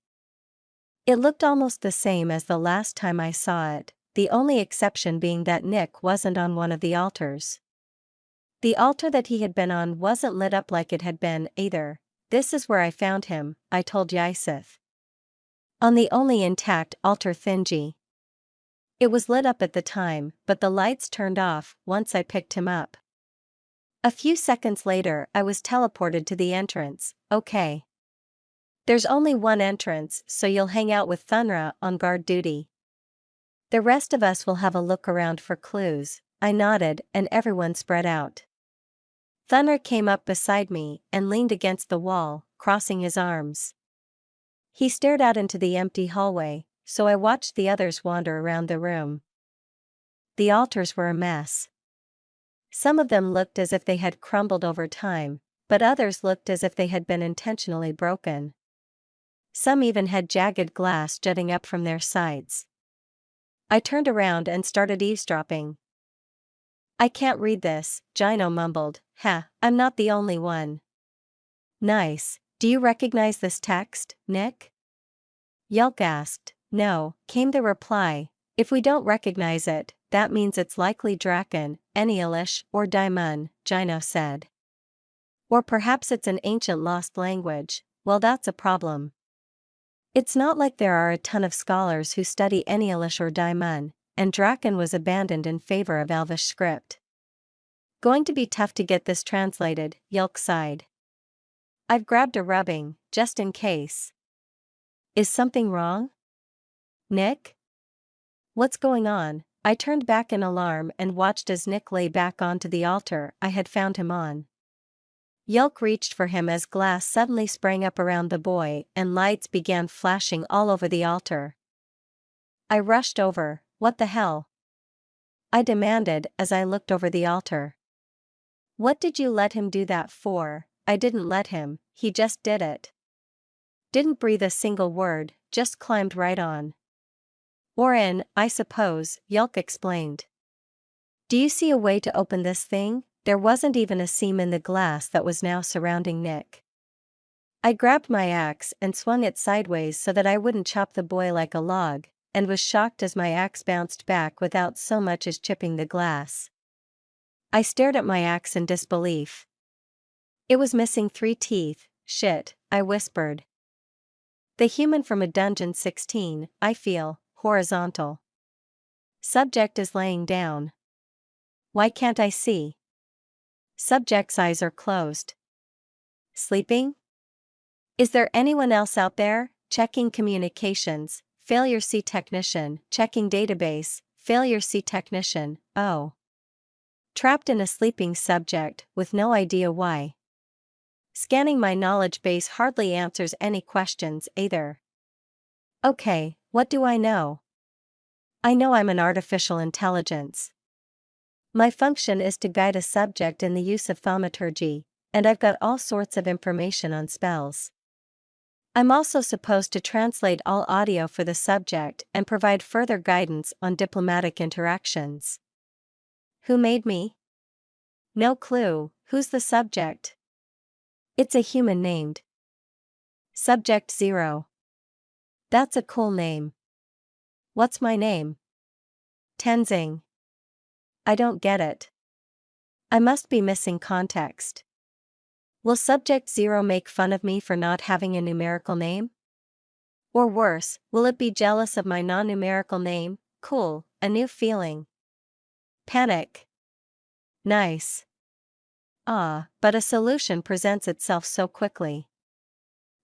It looked almost the same as the last time I saw it, the only exception being that Nick wasn't on one of the altars. The altar that he had been on wasn't lit up like it had been, either. This is where I found him, I told Yseth. On the only intact altar thingy. It was lit up at the time, but the lights turned off once I picked him up. A few seconds later I was teleported to the entrance. Okay. There's only one entrance, so you'll hang out with Thunra on guard duty. The rest of us will have a look around for clues. I nodded and everyone spread out. Thunra came up beside me and leaned against the wall, crossing his arms. He stared out into the empty hallway, so I watched the others wander around the room. The altars were a mess. Some of them looked as if they had crumbled over time, but others looked as if they had been intentionally broken. Some even had jagged glass jutting up from their sides. I turned around and started eavesdropping. I can't read this, Gino mumbled. I'm not the only one. Nice. Do you recognize this text, Nick? Yulk asked. No, came the reply. If we don't recognize it, that means it's likely Draken, Enialish, or Daimon, Gino said. Or perhaps it's an ancient lost language. Well, that's a problem. It's not like there are a ton of scholars who study Enialish or Daimon, and Draken was abandoned in favor of Elvish script. Going to be tough to get this translated, Yulk sighed. I've grabbed a rubbing, just in case. Is something wrong? Nick? What's going on? I turned back in alarm and watched as Nick lay back onto the altar I had found him on. Yulk reached for him as glass suddenly sprang up around the boy and lights began flashing all over the altar. I rushed over. What the hell? I demanded as I looked over the altar. What did you let him do that for? I didn't let him, he just did it. Didn't breathe a single word, just climbed right on. Or in, I suppose, Yulk explained. Do you see a way to open this thing? There wasn't even a seam in the glass that was now surrounding Nick. I grabbed my axe and swung it sideways so that I wouldn't chop the boy like a log, and was shocked as my axe bounced back without so much as chipping the glass. I stared at my axe in disbelief. It was missing 3 teeth. Shit, I whispered. The human from a dungeon 16, I feel, horizontal. Subject is laying down. Why can't I see? Subject's eyes are closed. Sleeping? Is there anyone else out there? Checking communications, failure C technician, checking database, failure C technician, oh. Trapped in a sleeping subject, with no idea why. Scanning my knowledge base hardly answers any questions either. Okay, what do I know? I know I'm an artificial intelligence. My function is to guide a subject in the use of thaumaturgy, and I've got all sorts of information on spells. I'm also supposed to translate all audio for the subject and provide further guidance on diplomatic interactions. Who made me? No clue. Who's the subject? It's a human named Subject Zero. That's a cool name. What's my name? Tenzing. I don't get it. I must be missing context. Will Subject Zero make fun of me for not having a numerical name? Or worse, will it be jealous of my non-numerical name? Cool, a new feeling. Panic. Nice. Ah, but a solution presents itself so quickly.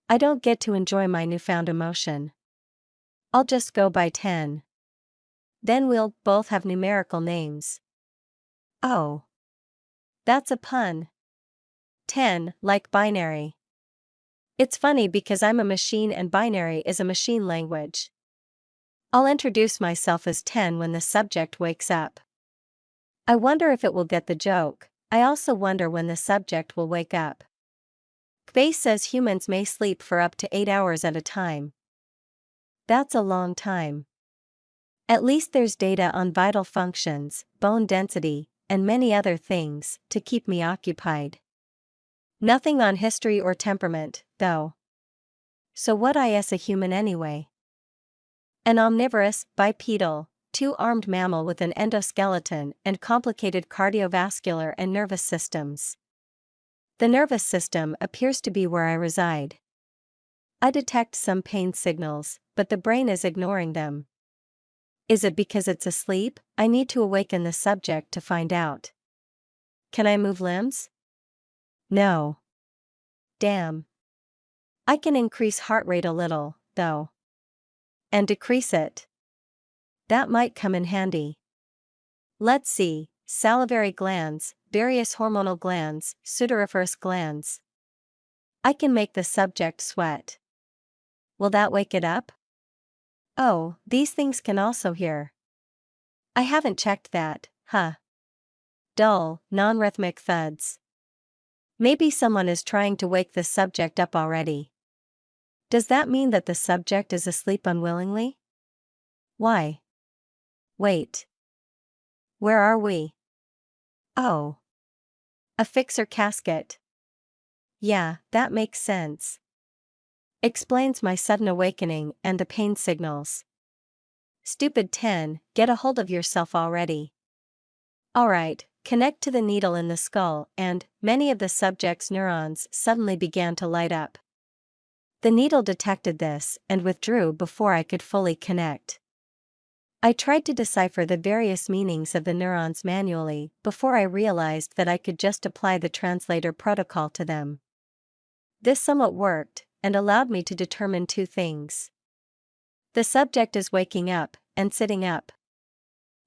I don't get to enjoy my newfound emotion. I'll just go by 10. Then we'll both have numerical names. Oh. That's a pun. 10, like binary. It's funny because I'm a machine and binary is a machine language. I'll introduce myself as 10 when the subject wakes up. I wonder if it will get the joke. I also wonder when the subject will wake up. Base says humans may sleep for up to 8 hours at a time. That's a long time. At least there's data on vital functions, bone density, and many other things to keep me occupied. Nothing on history or temperament, though. So what is a human anyway? An omnivorous, bipedal, two-armed mammal with an endoskeleton and complicated cardiovascular and nervous systems. The nervous system appears to be where I reside. I detect some pain signals, but the brain is ignoring them. Is it because it's asleep? I need to awaken the subject to find out. Can I move limbs? No. Damn. I can increase heart rate a little, though. And decrease it. That might come in handy. Let's see, salivary glands, various hormonal glands, sudoriferous glands. I can make the subject sweat. Will that wake it up? Oh, these things can also hear. I haven't checked that, huh? Dull, non-rhythmic thuds. Maybe someone is trying to wake the subject up already. Does that mean that the subject is asleep unwillingly? Why? Wait. Where are we? Oh. A fixer casket. Yeah, that makes sense. Explains my sudden awakening and the pain signals. Stupid 10, get a hold of yourself already. Alright, connect to the needle in the skull and many of the subject's neurons suddenly began to light up. The needle detected this and withdrew before I could fully connect. I tried to decipher the various meanings of the neurons manually before I realized that I could just apply the translator protocol to them. This somewhat worked, and allowed me to determine two things. The subject is waking up, and sitting up.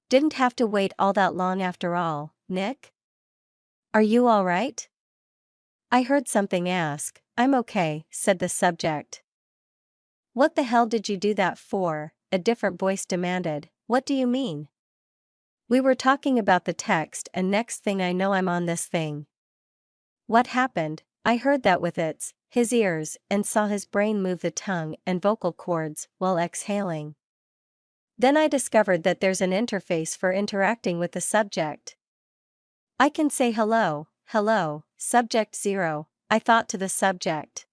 Didn't have to wait all that long after all, Nick? Are you alright? I heard something ask. I'm okay, said the subject. What the hell did you do that for? A different voice demanded. What do you mean? We were talking about the text and next thing I know I'm on this thing. What happened? I heard that with his ears and saw his brain move the tongue and vocal cords while exhaling. Then I discovered that there's an interface for interacting with the subject. I can say hello, subject 0, I thought to the subject.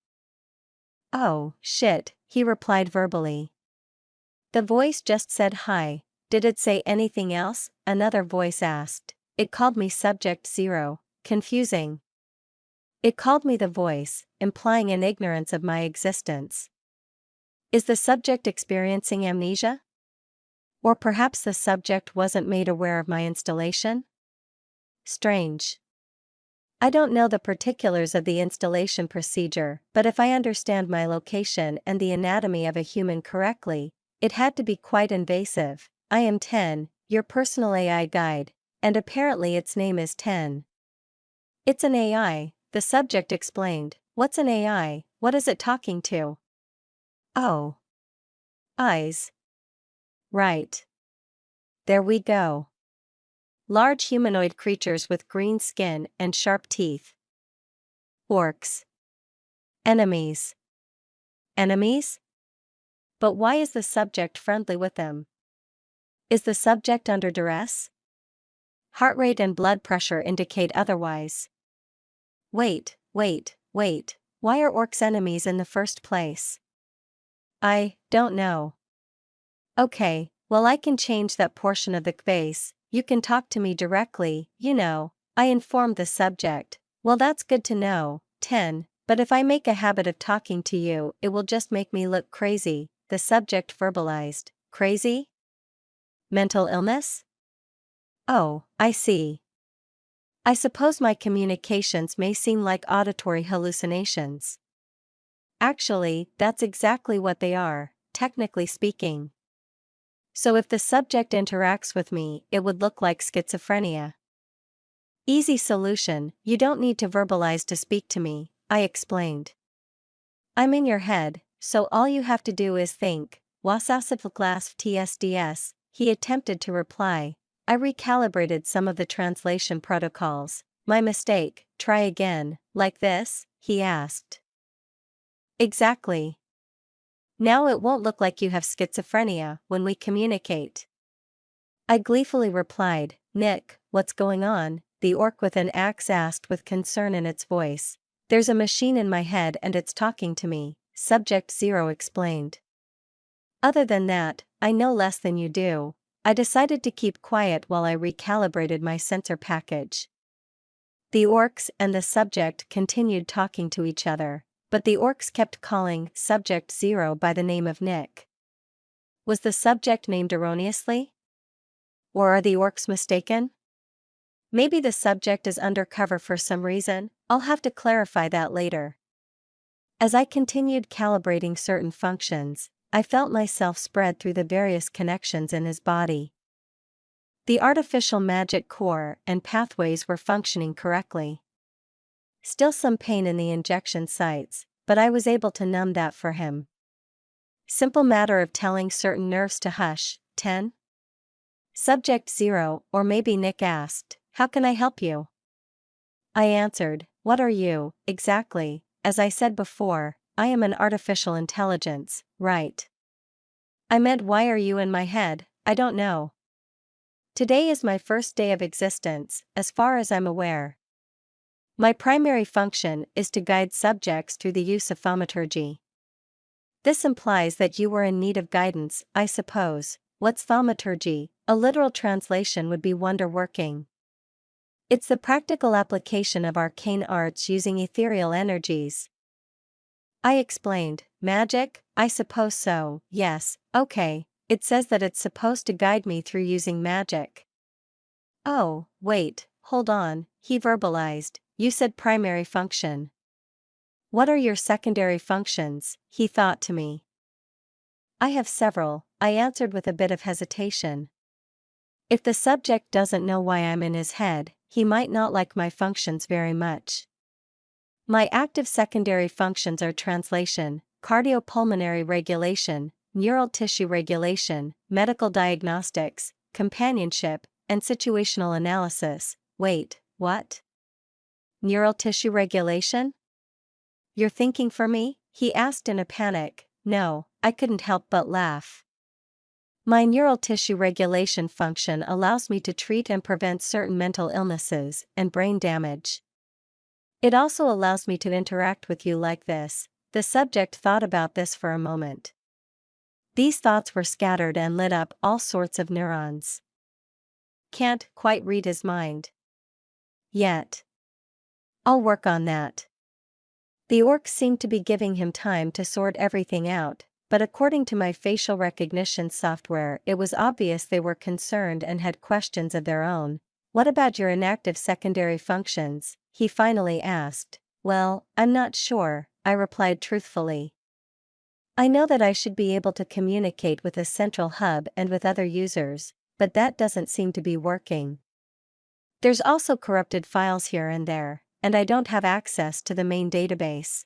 Oh, shit, he replied verbally. The voice just said hi. Did it say anything else? Another voice asked. It called me subject 0, confusing. It called me the voice, implying an ignorance of my existence. Is the subject experiencing amnesia? Or perhaps the subject wasn't made aware of my installation? Strange. I don't know the particulars of the installation procedure, but if I understand my location and the anatomy of a human correctly, it had to be quite invasive. I am 10, your personal AI guide, and apparently its name is 10. It's an AI, the subject explained. What's an AI? What is it talking to? Oh. Eyes. Right. There we go. Large humanoid creatures with green skin and sharp teeth. Orcs. Enemies. Enemies? But why is the subject friendly with them? Is the subject under duress? Heart rate and blood pressure indicate otherwise. Wait. Why are orcs enemies in the first place? I don't know. Okay, well, I can change that portion of the case. You can talk to me directly, you know. I informed the subject. Well, that's good to know. 10. But if I make a habit of talking to you, it will just make me look crazy, the subject verbalized. Crazy? Mental illness? Oh, I see. I suppose my communications may seem like auditory hallucinations. Actually, that's exactly what they are, technically speaking. So if the subject interacts with me, it would look like schizophrenia. Easy solution, you don't need to verbalize to speak to me, I explained. I'm in your head, so all you have to do is think. Wasasifglasf TSDS, he attempted to reply. I recalibrated some of the translation protocols. My mistake, try again, like this, he asked. Exactly. Now it won't look like you have schizophrenia when we communicate. I gleefully replied, Nick, what's going on? The orc with an axe asked with concern in its voice. There's a machine in my head and it's talking to me, Subject 0 explained. Other than that, I know less than you do. I decided to keep quiet while I recalibrated my sensor package. The orcs and the subject continued talking to each other, but the orcs kept calling Subject 0 by the name of Nick. Was the subject named erroneously? Or are the orcs mistaken? Maybe the subject is undercover for some reason. I'll have to clarify that later. As I continued calibrating certain functions, I felt myself spread through the various connections in his body. The artificial magic core and pathways were functioning correctly. Still some pain in the injection sites, but I was able to numb that for him. Simple matter of telling certain nerves to hush. 10. Subject 0, or maybe Nick asked, how can I help you? I answered, what are you, exactly? As I said before, I am an artificial intelligence, right? I meant why are you in my head? I don't know. Today is my first day of existence, as far as I'm aware. My primary function is to guide subjects through the use of thaumaturgy. This implies that you were in need of guidance, I suppose. What's thaumaturgy? A literal translation would be wonder-working. It's the practical application of arcane arts using ethereal energies. I explained, magic? I suppose so, yes, okay, it says that it's supposed to guide me through using magic. Oh, wait, hold on, he verbalized, you said primary function. What are your secondary functions? He thought to me. I have several, I answered with a bit of hesitation. If the subject doesn't know why I'm in his head, he might not like my functions very much. My active secondary functions are translation, cardiopulmonary regulation, neural tissue regulation, medical diagnostics, companionship, and situational analysis. Wait, what? Neural tissue regulation? You're thinking for me? He asked in a panic. No, I couldn't help but laugh. My neural tissue regulation function allows me to treat and prevent certain mental illnesses and brain damage. It also allows me to interact with you like this. The subject thought about this for a moment. These thoughts were scattered and lit up all sorts of neurons. Can't quite read his mind yet. I'll work on that. The orcs seemed to be giving him time to sort everything out, but according to my facial recognition software, it was obvious they were concerned and had questions of their own. What about your inactive secondary functions? he finally asked. Well, I'm not sure, I replied truthfully. I know that I should be able to communicate with a central hub and with other users, but that doesn't seem to be working. There's also corrupted files here and there, and I don't have access to the main database.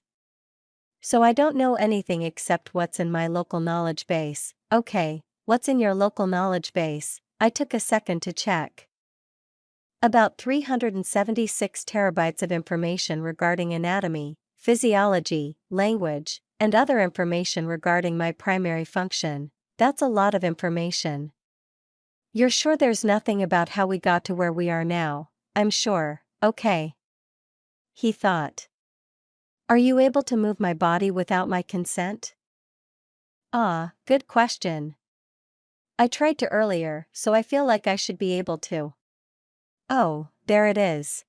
So I don't know anything except what's in my local knowledge base. Okay, what's in your local knowledge base? I took a second to check. About 376 terabytes of information regarding anatomy, physiology, language, and other information regarding my primary function. That's a lot of information. You're sure there's nothing about how we got to where we are now? I'm sure. Okay. He thought. Are you able to move my body without my consent? Ah, good question. I tried to earlier, so I feel like I should be able to. Oh, there it is.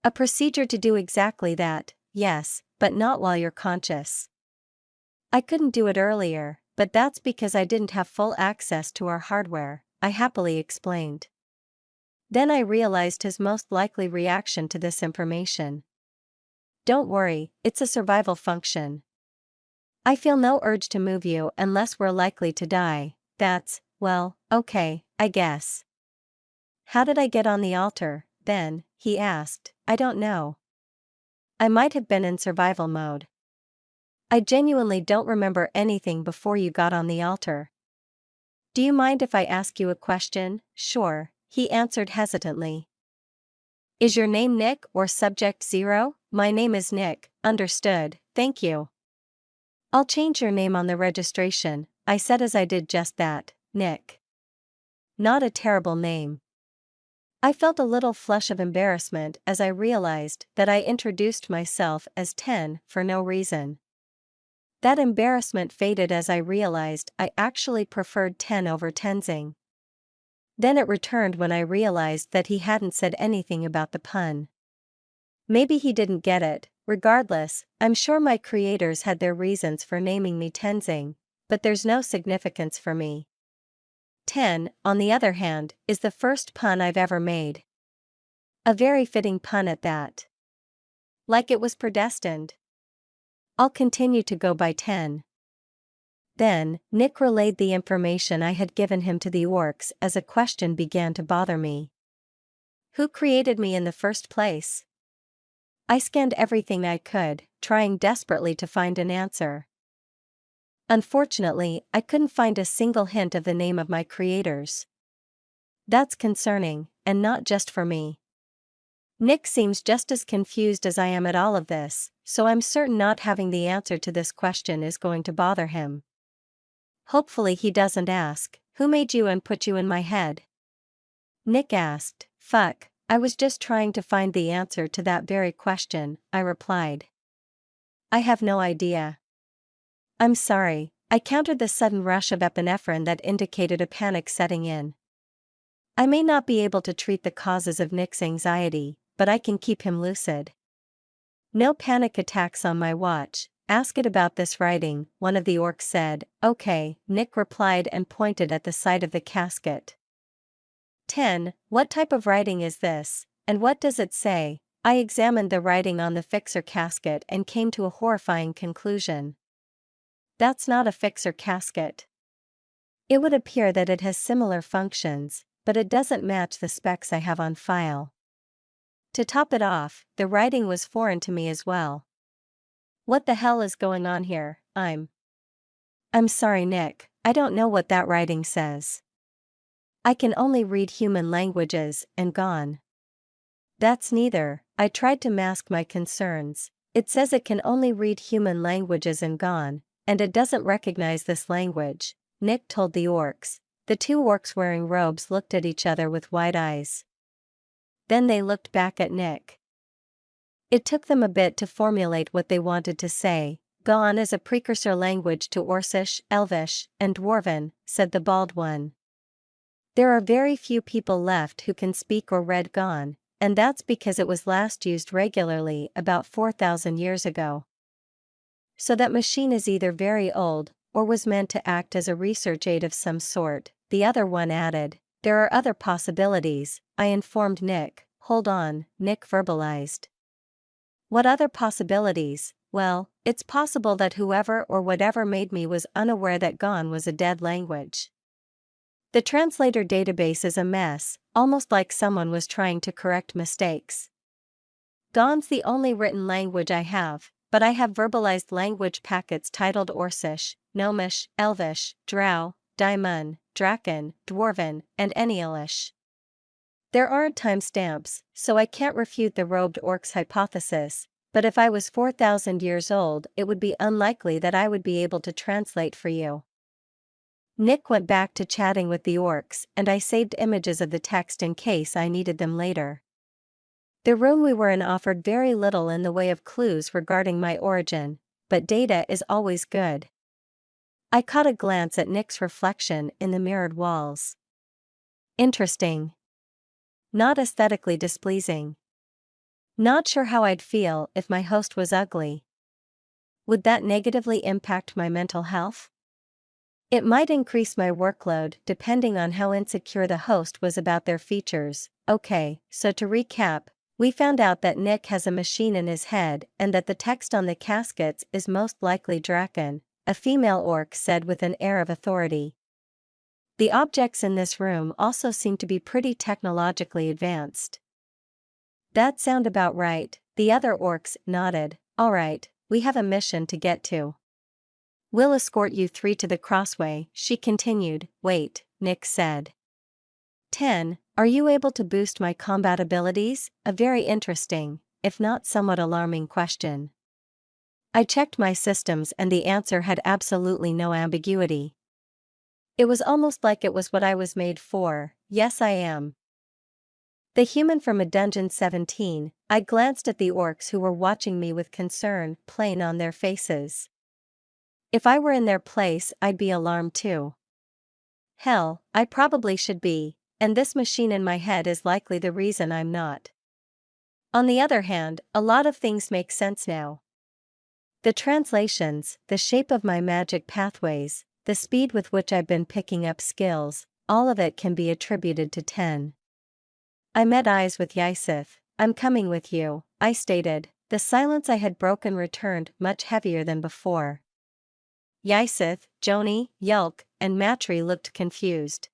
A procedure to do exactly that, yes, but not while you're conscious. I couldn't do it earlier, but that's because I didn't have full access to our hardware, I happily explained. Then I realized his most likely reaction to this information. Don't worry, it's a survival function. I feel no urge to move you unless we're likely to die. That's, well, okay, I guess. How did I get on the altar, then? He asked. I don't know. I might have been in survival mode. I genuinely don't remember anything before you got on the altar. Do you mind if I ask you a question? Sure, he answered hesitantly. Is your name Nick or subject 0? My name is Nick, understood, thank you. I'll change your name on the registration, I said as I did just that, Nick. Not a terrible name. I felt a little flush of embarrassment as I realized that I introduced myself as 10 for no reason. That embarrassment faded as I realized I actually preferred 10 over Tenzing. Then it returned when I realized that he hadn't said anything about the pun. Maybe he didn't get it. Regardless, I'm sure my creators had their reasons for naming me Tenzing, but there's no significance for me. 10, on the other hand, is the first pun I've ever made. A very fitting pun at that. Like it was predestined. I'll continue to go by 10. Then, Nick relayed the information I had given him to the orcs as a question began to bother me. Who created me in the first place? I scanned everything I could, trying desperately to find an answer. Unfortunately, I couldn't find a single hint of the name of my creators. That's concerning, and not just for me. Nick seems just as confused as I am at all of this, so I'm certain not having the answer to this question is going to bother him. Hopefully he doesn't ask, who made you and put you in my head? Nick asked. Fuck, I was just trying to find the answer to that very question, I replied. I have no idea. I'm sorry, I countered the sudden rush of epinephrine that indicated a panic setting in. I may not be able to treat the causes of Nick's anxiety, but I can keep him lucid. No panic attacks on my watch. Ask it about this writing, one of the orcs said. Okay, Nick replied and pointed at the side of the casket. 10. What type of writing is this, and what does it say? I examined the writing on the fixer casket and came to a horrifying conclusion. That's not a fixer casket. It would appear that it has similar functions, but it doesn't match the specs I have on file. To top it off, the writing was foreign to me as well. What the hell is going on here? I'm sorry, Nick, I don't know what that writing says. I can only read human languages, and gone. That's neither. I tried to mask my concerns. It says it can only read human languages and gone, and it doesn't recognize this language, Nick told the orcs. The two orcs wearing robes looked at each other with wide eyes. Then they looked back at Nick. It took them a bit to formulate what they wanted to say. Gone is a precursor language to Orcish, Elvish, and Dwarven, said the bald one. There are very few people left who can speak or read Gone, and that's because it was last used regularly about 4,000 years ago. So that machine is either very old, or was meant to act as a research aid of some sort, the other one added. There are other possibilities, I informed Nick. hold on, Nick verbalized. What other possibilities? Well, it's possible that whoever or whatever made me was unaware that Gone was a dead language. The translator database is a mess, almost like someone was trying to correct mistakes. Gone's the only written language I have, but I have verbalized language packets titled Orcish, Gnomish, Elvish, Drow, Daimon, Draken, Dwarven, and Enialish. There aren't timestamps, so I can't refute the robed orcs hypothesis, but if I was 4,000 years old, it would be unlikely that I would be able to translate for you. Nick went back to chatting with the orcs, and I saved images of the text in case I needed them later. The room we were in offered very little in the way of clues regarding my origin, but data is always good. I caught a glance at Nick's reflection in the mirrored walls. Interesting. Not aesthetically displeasing. Not sure how I'd feel if my host was ugly. Would that negatively impact my mental health? It might increase my workload depending on how insecure the host was about their features. Okay, so to recap, we found out that Nick has a machine in his head and that the text on the caskets is most likely Draken, a female orc said with an air of authority. The objects in this room also seem to be pretty technologically advanced. That sound about right, the other orcs nodded. Alright, we have a mission to get to. We'll escort you three to the crossway, she continued. Wait, Nick said. 10. Are you able to boost my combat abilities? A very interesting, if not somewhat alarming question. I checked my systems and the answer had absolutely no ambiguity. It was almost like it was what I was made for. Yes, I am. The human from a Dungeon 17, I glanced at the orcs who were watching me with concern plain on their faces. If I were in their place, I'd be alarmed too. Hell, I probably should be, and this machine in my head is likely the reason I'm not. On the other hand, a lot of things make sense now. The translations, the shape of my magic pathways, the speed with which I've been picking up skills, all of it can be attributed to 10. I met eyes with Ysith. I'm coming with you, I stated. The silence I had broken returned much heavier than before. Ysith, Joni, Yulk, and Matri looked confused.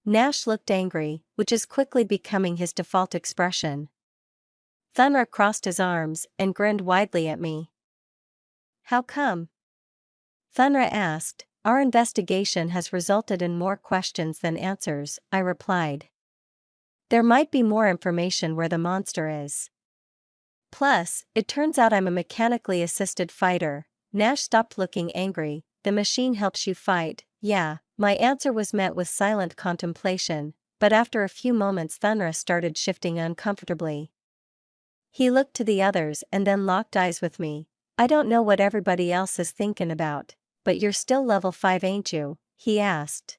Nash looked angry, which is quickly becoming his default expression. Thunra crossed his arms and grinned widely at me. How come? Thunra asked. Our investigation has resulted in more questions than answers, I replied. There might be more information where the monster is. Plus, it turns out I'm a mechanically assisted fighter. Nash stopped looking angry. The machine helps you fight. Yeah, my answer was met with silent contemplation, but after a few moments Thunra started shifting uncomfortably. He looked to the others and then locked eyes with me. I don't know what everybody else is thinking about, but you're still level 5 ain't you? He asked.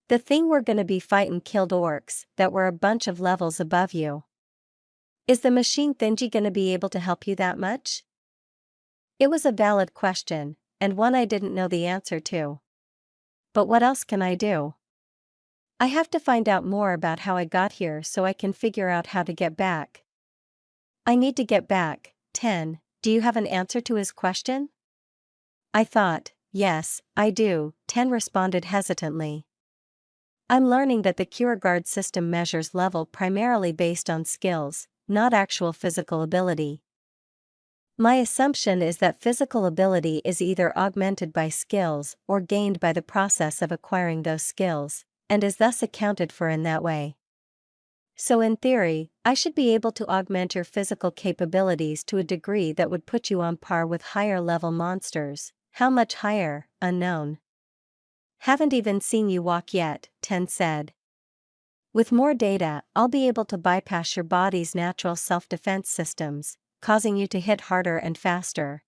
The thing we're gonna be fightin' killed orcs that were a bunch of levels above you. Is the machine thingy gonna be able to help you that much? It was a valid question, and one I didn't know the answer to. But what else can I do? I have to find out more about how I got here so I can figure out how to get back. I need to get back. 10. Do you have an answer to his question? I thought. Yes, I do, 10 responded hesitantly. I'm learning that the CureGuard system measures level primarily based on skills, not actual physical ability. My assumption is that physical ability is either augmented by skills or gained by the process of acquiring those skills, and is thus accounted for in that way. So in theory, I should be able to augment your physical capabilities to a degree that would put you on par with higher level monsters. How much higher, unknown. Haven't even seen you walk yet, 10 said. With more data, I'll be able to bypass your body's natural self-defense systems, causing you to hit harder and faster.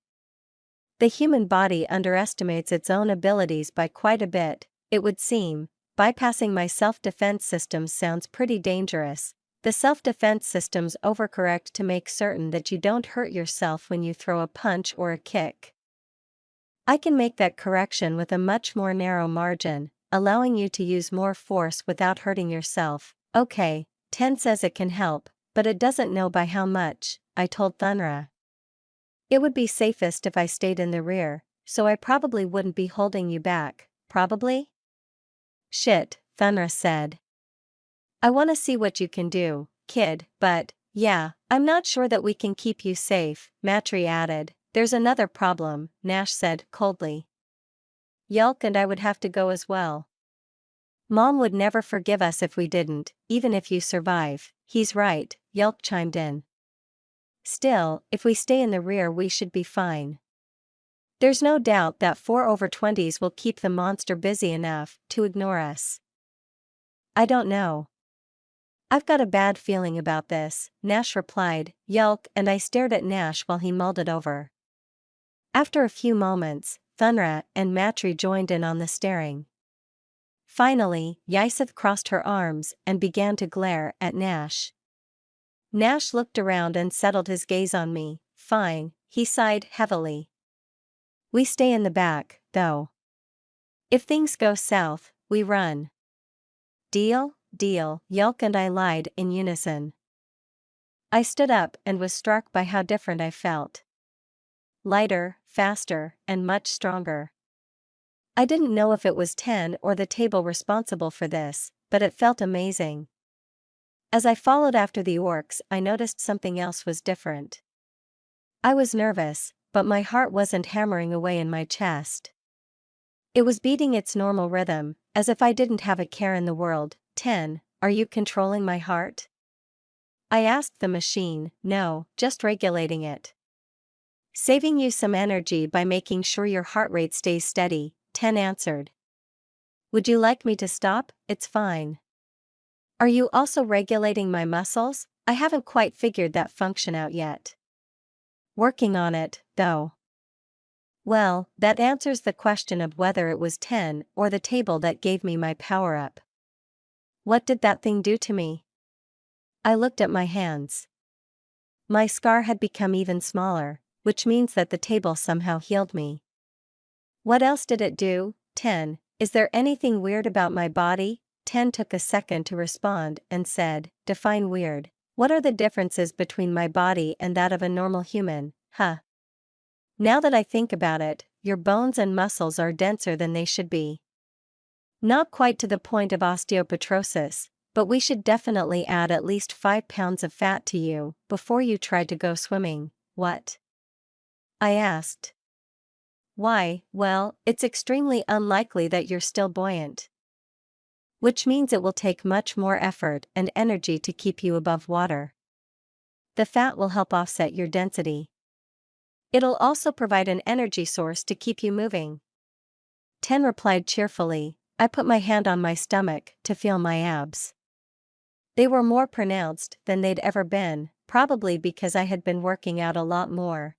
The human body underestimates its own abilities by quite a bit, it would seem. Bypassing my self-defense systems sounds pretty dangerous. The self-defense systems overcorrect to make certain that you don't hurt yourself when you throw a punch or a kick. I can make that correction with a much more narrow margin, allowing you to use more force without hurting yourself. Okay, 10 says it can help, but it doesn't know by how much, I told Thunra. It would be safest if I stayed in the rear, so I probably wouldn't be holding you back, probably? Shit, Thunra said. I want to see what you can do, kid, but, yeah, I'm not sure that we can keep you safe, Matri added. There's another problem, Nash said coldly. Yelk and I would have to go as well. Mom would never forgive us if we didn't, even if you survive. He's right, Yelk chimed in. Still, if we stay in the rear we should be fine. There's no doubt that 4 over 20s will keep the monster busy enough to ignore us. I don't know. I've got a bad feeling about this, Nash replied. Yelk and I stared at Nash while he mulled it over. After a few moments, Thunra and Matri joined in on the staring. Finally, Yseth crossed her arms and began to glare at Nash. Nash looked around and settled his gaze on me. Fine, he sighed heavily. We stay in the back, though. If things go south, we run. Deal, deal, Yelk and I lied in unison. I stood up and was struck by how different I felt. Lighter, faster, and much stronger. I didn't know if it was 10 or the table responsible for this, but it felt amazing. As I followed after the orcs, I noticed something else was different. I was nervous, but my heart wasn't hammering away in my chest. It was beating its normal rhythm, as if I didn't have a care in the world. 10, are you controlling my heart? I asked the machine. No, just regulating it. Saving you some energy by making sure your heart rate stays steady, 10 answered. Would you like me to stop? It's fine. Are you also regulating my muscles? I haven't quite figured that function out yet. Working on it, though. Well, that answers the question of whether it was 10 or the table that gave me my power-up. What did that thing do to me? I looked at my hands. My scar had become even smaller, which means that the table somehow healed me. What else did it do? 10. Is there anything weird about my body? 10 took a second to respond and said, define weird. What are the differences between my body and that of a normal human? Huh. Now that I think about it, your bones and muscles are denser than they should be. Not quite to the point of osteopetrosis, but we should definitely add at least 5 pounds of fat to you before you try to go swimming. What? I asked. Why? Well, it's extremely unlikely that you're still buoyant. Which means it will take much more effort and energy to keep you above water. The fat will help offset your density. It'll also provide an energy source to keep you moving. 10 replied cheerfully. I put my hand on my stomach to feel my abs. They were more pronounced than they'd ever been, probably because I had been working out a lot more.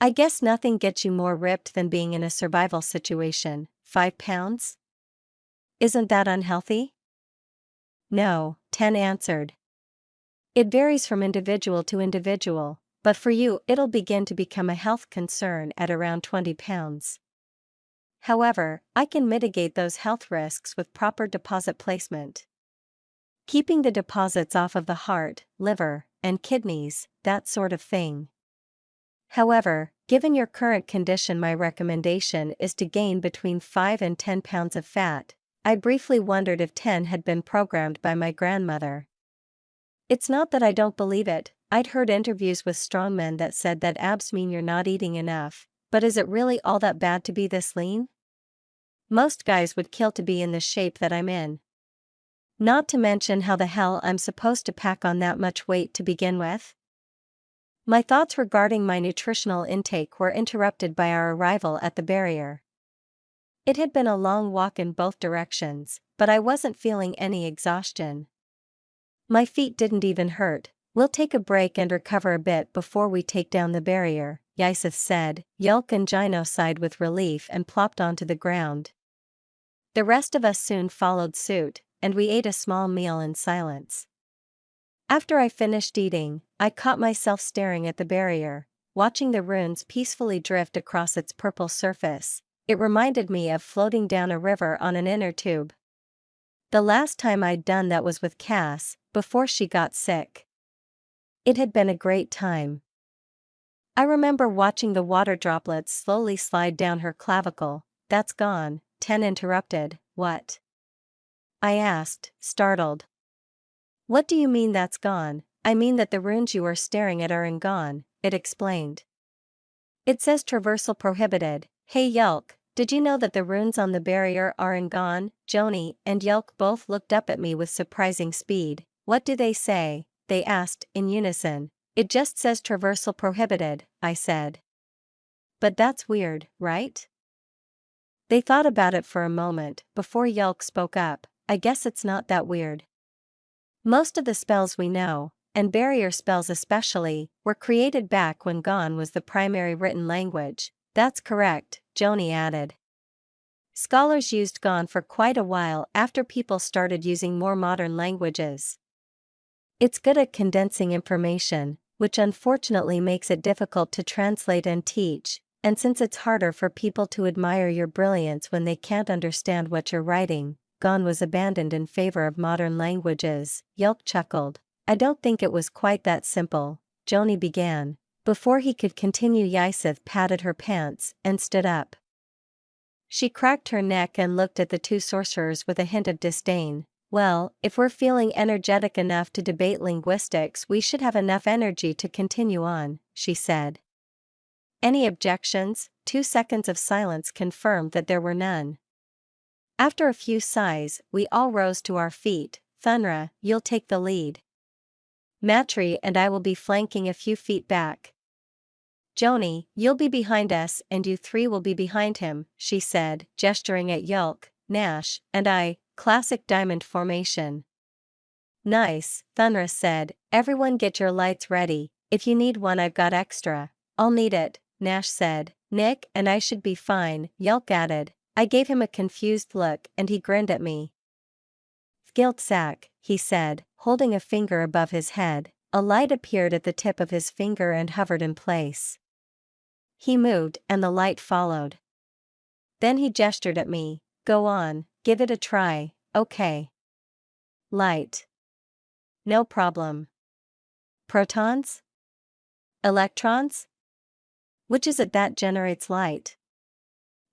I guess nothing gets you more ripped than being in a survival situation. 5 pounds? Isn't that unhealthy? No, 10 answered. It varies from individual to individual, but for you it'll begin to become a health concern at around 20 pounds. However, I can mitigate those health risks with proper deposit placement. Keeping the deposits off of the heart, liver, and kidneys, that sort of thing. However, given your current condition, my recommendation is to gain between 5 and 10 pounds of fat. I briefly wondered if 10 had been programmed by my grandmother. It's not that I don't believe it. I'd heard interviews with strongmen that said that abs mean you're not eating enough, but is it really all that bad to be this lean? Most guys would kill to be in the shape that I'm in. Not to mention how the hell I'm supposed to pack on that much weight to begin with. My thoughts regarding my nutritional intake were interrupted by our arrival at the barrier. It had been a long walk in both directions, but I wasn't feeling any exhaustion. My feet didn't even hurt. We'll take a break and recover a bit before we take down the barrier, Yseth said. Yelk and Gino sighed with relief and plopped onto the ground. The rest of us soon followed suit, and we ate a small meal in silence. After I finished eating, I caught myself staring at the barrier, watching the runes peacefully drift across its purple surface. It reminded me of floating down a river on an inner tube. The last time I'd done that was with Cass, before she got sick. It had been a great time. I remember watching the water droplets slowly slide down her clavicle. That's gone, Ten interrupted. What? I asked, startled. What do you mean that's gone? I mean that the runes you are staring at are in gone, it explained. It says traversal prohibited. Hey Yelk, did you know that the runes on the barrier are in gone? Joni and Yelk both looked up at me with surprising speed. What do they say? They asked, in unison. It just says traversal prohibited, I said. But that's weird, right? They thought about it for a moment, before Yelk spoke up. I guess it's not that weird. Most of the spells we know, and barrier spells especially, were created back when Gone was the primary written language. That's correct, Joni added. Scholars used Gone for quite a while after people started using more modern languages. It's good at condensing information, which unfortunately makes it difficult to translate and teach, and since it's harder for people to admire your brilliance when they can't understand what you're writing, Gone was abandoned in favor of modern languages. Yelk chuckled. I don't think it was quite that simple, Joni began. Before he could continue, Ysith patted her pants and stood up. She cracked her neck and looked at the two sorcerers with a hint of disdain. Well, if we're feeling energetic enough to debate linguistics, we should have enough energy to continue on, she said. Any objections? 2 seconds of silence confirmed that there were none. After a few sighs, we all rose to our feet. Thunra, you'll take the lead. Matri and I will be flanking a few feet back. Joni, you'll be behind us and you three will be behind him, she said, gesturing at Yelk, Nash, and I. Classic diamond formation. Nice, Thunra said. Everyone get your lights ready. If you need one, I've got extra. I'll need it, Nash said. Nick and I should be fine, Yelk added. I gave him a confused look and he grinned at me. Guilt sack, he said, holding a finger above his head. A light appeared at the tip of his finger and hovered in place. He moved and the light followed. Then he gestured at me. Go on, give it a try, okay. Light. No problem. Protons? Electrons? Which is it that generates light?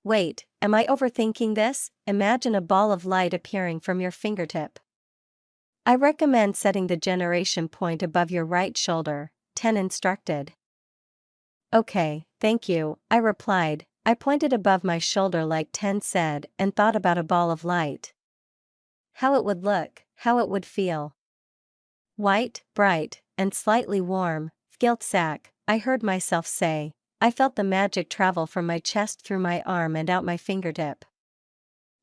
Wait, am I overthinking this? Imagine a ball of light appearing from your fingertip. I recommend setting the generation point above your right shoulder, Ten instructed. Okay, thank you, I replied. I pointed above my shoulder like Ten said and thought about a ball of light. How it would look, how it would feel. White, bright, and slightly warm, guilt sack, I heard myself say. I felt the magic travel from my chest through my arm and out my fingertip.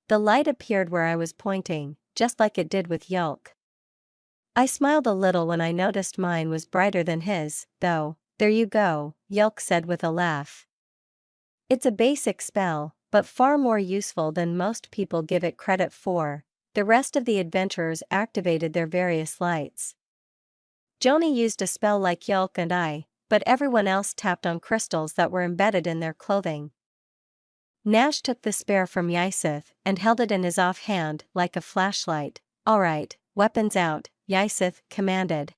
The light appeared where I was pointing, just like it did with Yelk. I smiled a little when I noticed mine was brighter than his, though. There you go, Yelk said with a laugh. It's a basic spell, but far more useful than most people give it credit for. The rest of the adventurers activated their various lights. Joni used a spell like Yelk and I, but everyone else tapped on crystals that were embedded in their clothing. Nash took the spare from Ysith and held it in his offhand like a flashlight. Alright, weapons out, Ysith commanded.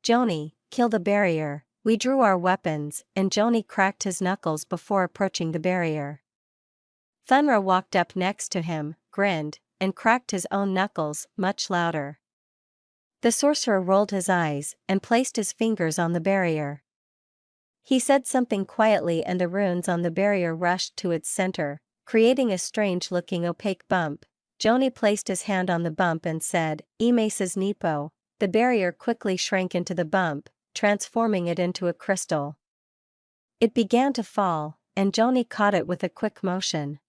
Joni, kill the barrier. We drew our weapons and Joni cracked his knuckles before approaching the barrier. Thunra walked up next to him, grinned, and cracked his own knuckles much louder. The sorcerer rolled his eyes and placed his fingers on the barrier. He said something quietly and the runes on the barrier rushed to its center, creating a strange-looking opaque bump. Joni placed his hand on the bump and said, Imesa's Nipo. The barrier quickly shrank into the bump, transforming it into a crystal. It began to fall, and Joni caught it with a quick motion.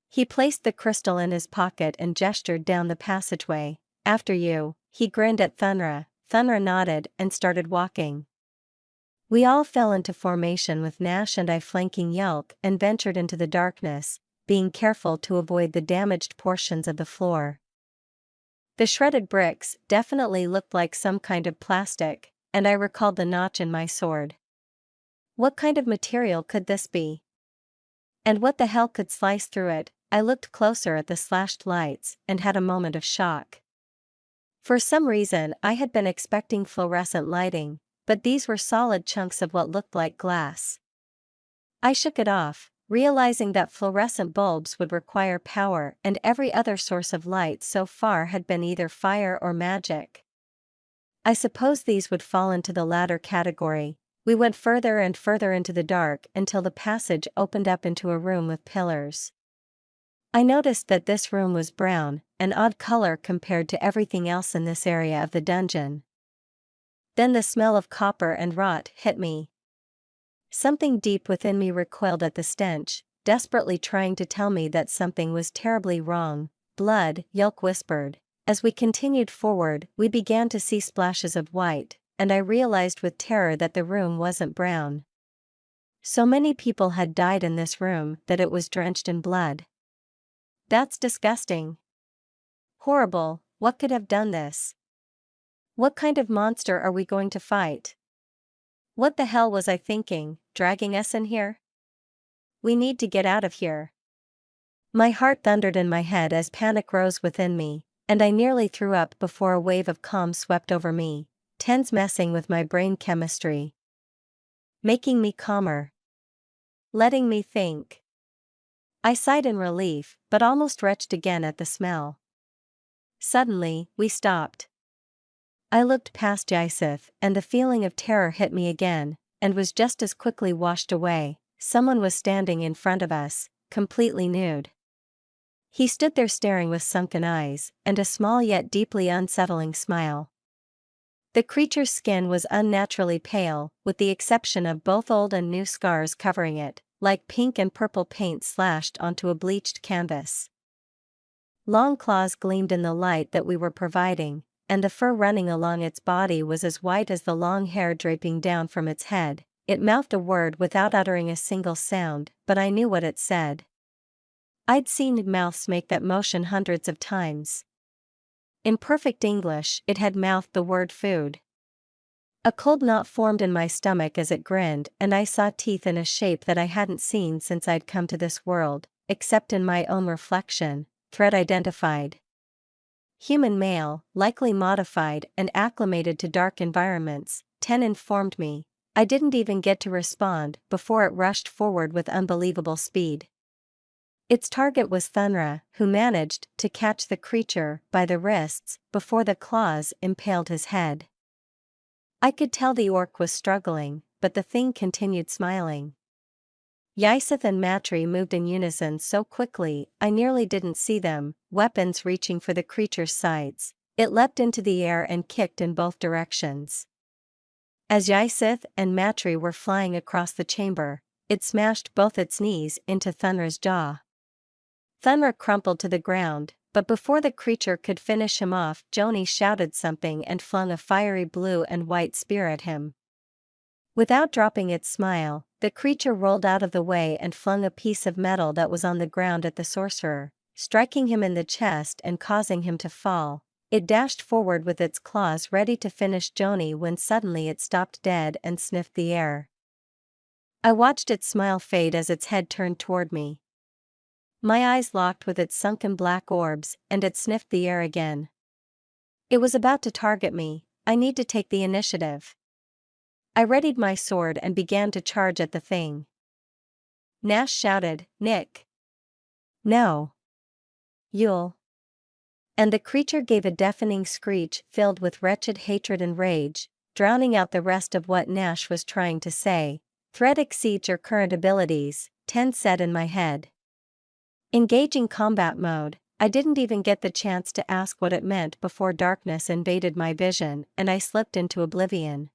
He placed the crystal in his pocket and gestured down the passageway. After you. He grinned at Thunra. Thunra nodded and started walking. We all fell into formation with Nash and I flanking Yelk and ventured into the darkness, being careful to avoid the damaged portions of the floor. The shredded bricks definitely looked like some kind of plastic, and I recalled the notch in my sword. What kind of material could this be? And what the hell could slice through it? I looked closer at the slashed lights and had a moment of shock. For some reason, I had been expecting fluorescent lighting, but these were solid chunks of what looked like glass. I shook it off, realizing that fluorescent bulbs would require power and every other source of light so far had been either fire or magic. I suppose these would fall into the latter category. We went further and further into the dark until the passage opened up into a room with pillars. I noticed that this room was brown, an odd color compared to everything else in this area of the dungeon. Then the smell of copper and rot hit me. Something deep within me recoiled at the stench, desperately trying to tell me that something was terribly wrong. Blood, Yolk whispered. As we continued forward, we began to see splashes of white, and I realized with terror that the room wasn't brown. So many people had died in this room that it was drenched in blood. That's disgusting. Horrible, what could have done this? What kind of monster are we going to fight? What the hell was I thinking, dragging us in here? We need to get out of here. My heart thundered in my head as panic rose within me, and I nearly threw up before a wave of calm swept over me, tens messing with my brain chemistry. Making me calmer. Letting me think. I sighed in relief, but almost retched again at the smell. Suddenly, we stopped. I looked past Ysith, and the feeling of terror hit me again, and was just as quickly washed away. Someone was standing in front of us, completely nude. He stood there staring with sunken eyes, and a small yet deeply unsettling smile. The creature's skin was unnaturally pale, with the exception of both old and new scars covering it, like pink and purple paint slashed onto a bleached canvas. Long claws gleamed in the light that we were providing, and the fur running along its body was as white as the long hair draping down from its head. It mouthed a word without uttering a single sound, but I knew what it said. I'd seen mouths make that motion hundreds of times. In perfect English, it had mouthed the word food. A cold knot formed in my stomach as it grinned, and I saw teeth in a shape that I hadn't seen since I'd come to this world, except in my own reflection. Threat identified. Human male, likely modified and acclimated to dark environments, 10 informed me. I didn't even get to respond before it rushed forward with unbelievable speed. Its target was Thunra, who managed to catch the creature by the wrists before the claws impaled his head. I could tell the orc was struggling, but the thing continued smiling. Ysith and Matri moved in unison so quickly I nearly didn't see them, weapons reaching for the creature's sides. It leapt into the air and kicked in both directions. As Ysith and Matri were flying across the chamber, it smashed both its knees into Thunra's jaw. Thunra crumpled to the ground, but before the creature could finish him off, Joni shouted something and flung a fiery blue and white spear at him. Without dropping its smile, the creature rolled out of the way and flung a piece of metal that was on the ground at the sorcerer, striking him in the chest and causing him to fall. It dashed forward with its claws ready to finish Joni when suddenly it stopped dead and sniffed the air. I watched its smile fade as its head turned toward me. My eyes locked with its sunken black orbs, and it sniffed the air again. It was about to target me. I need to take the initiative. I readied my sword and began to charge at the thing. Nash shouted, "Nick! No! You'll..." And the creature gave a deafening screech filled with wretched hatred and rage, drowning out the rest of what Nash was trying to say. Threat exceeds your current abilities, 10 said in my head. Engaging combat mode, I didn't even get the chance to ask what it meant before darkness invaded my vision and I slipped into oblivion.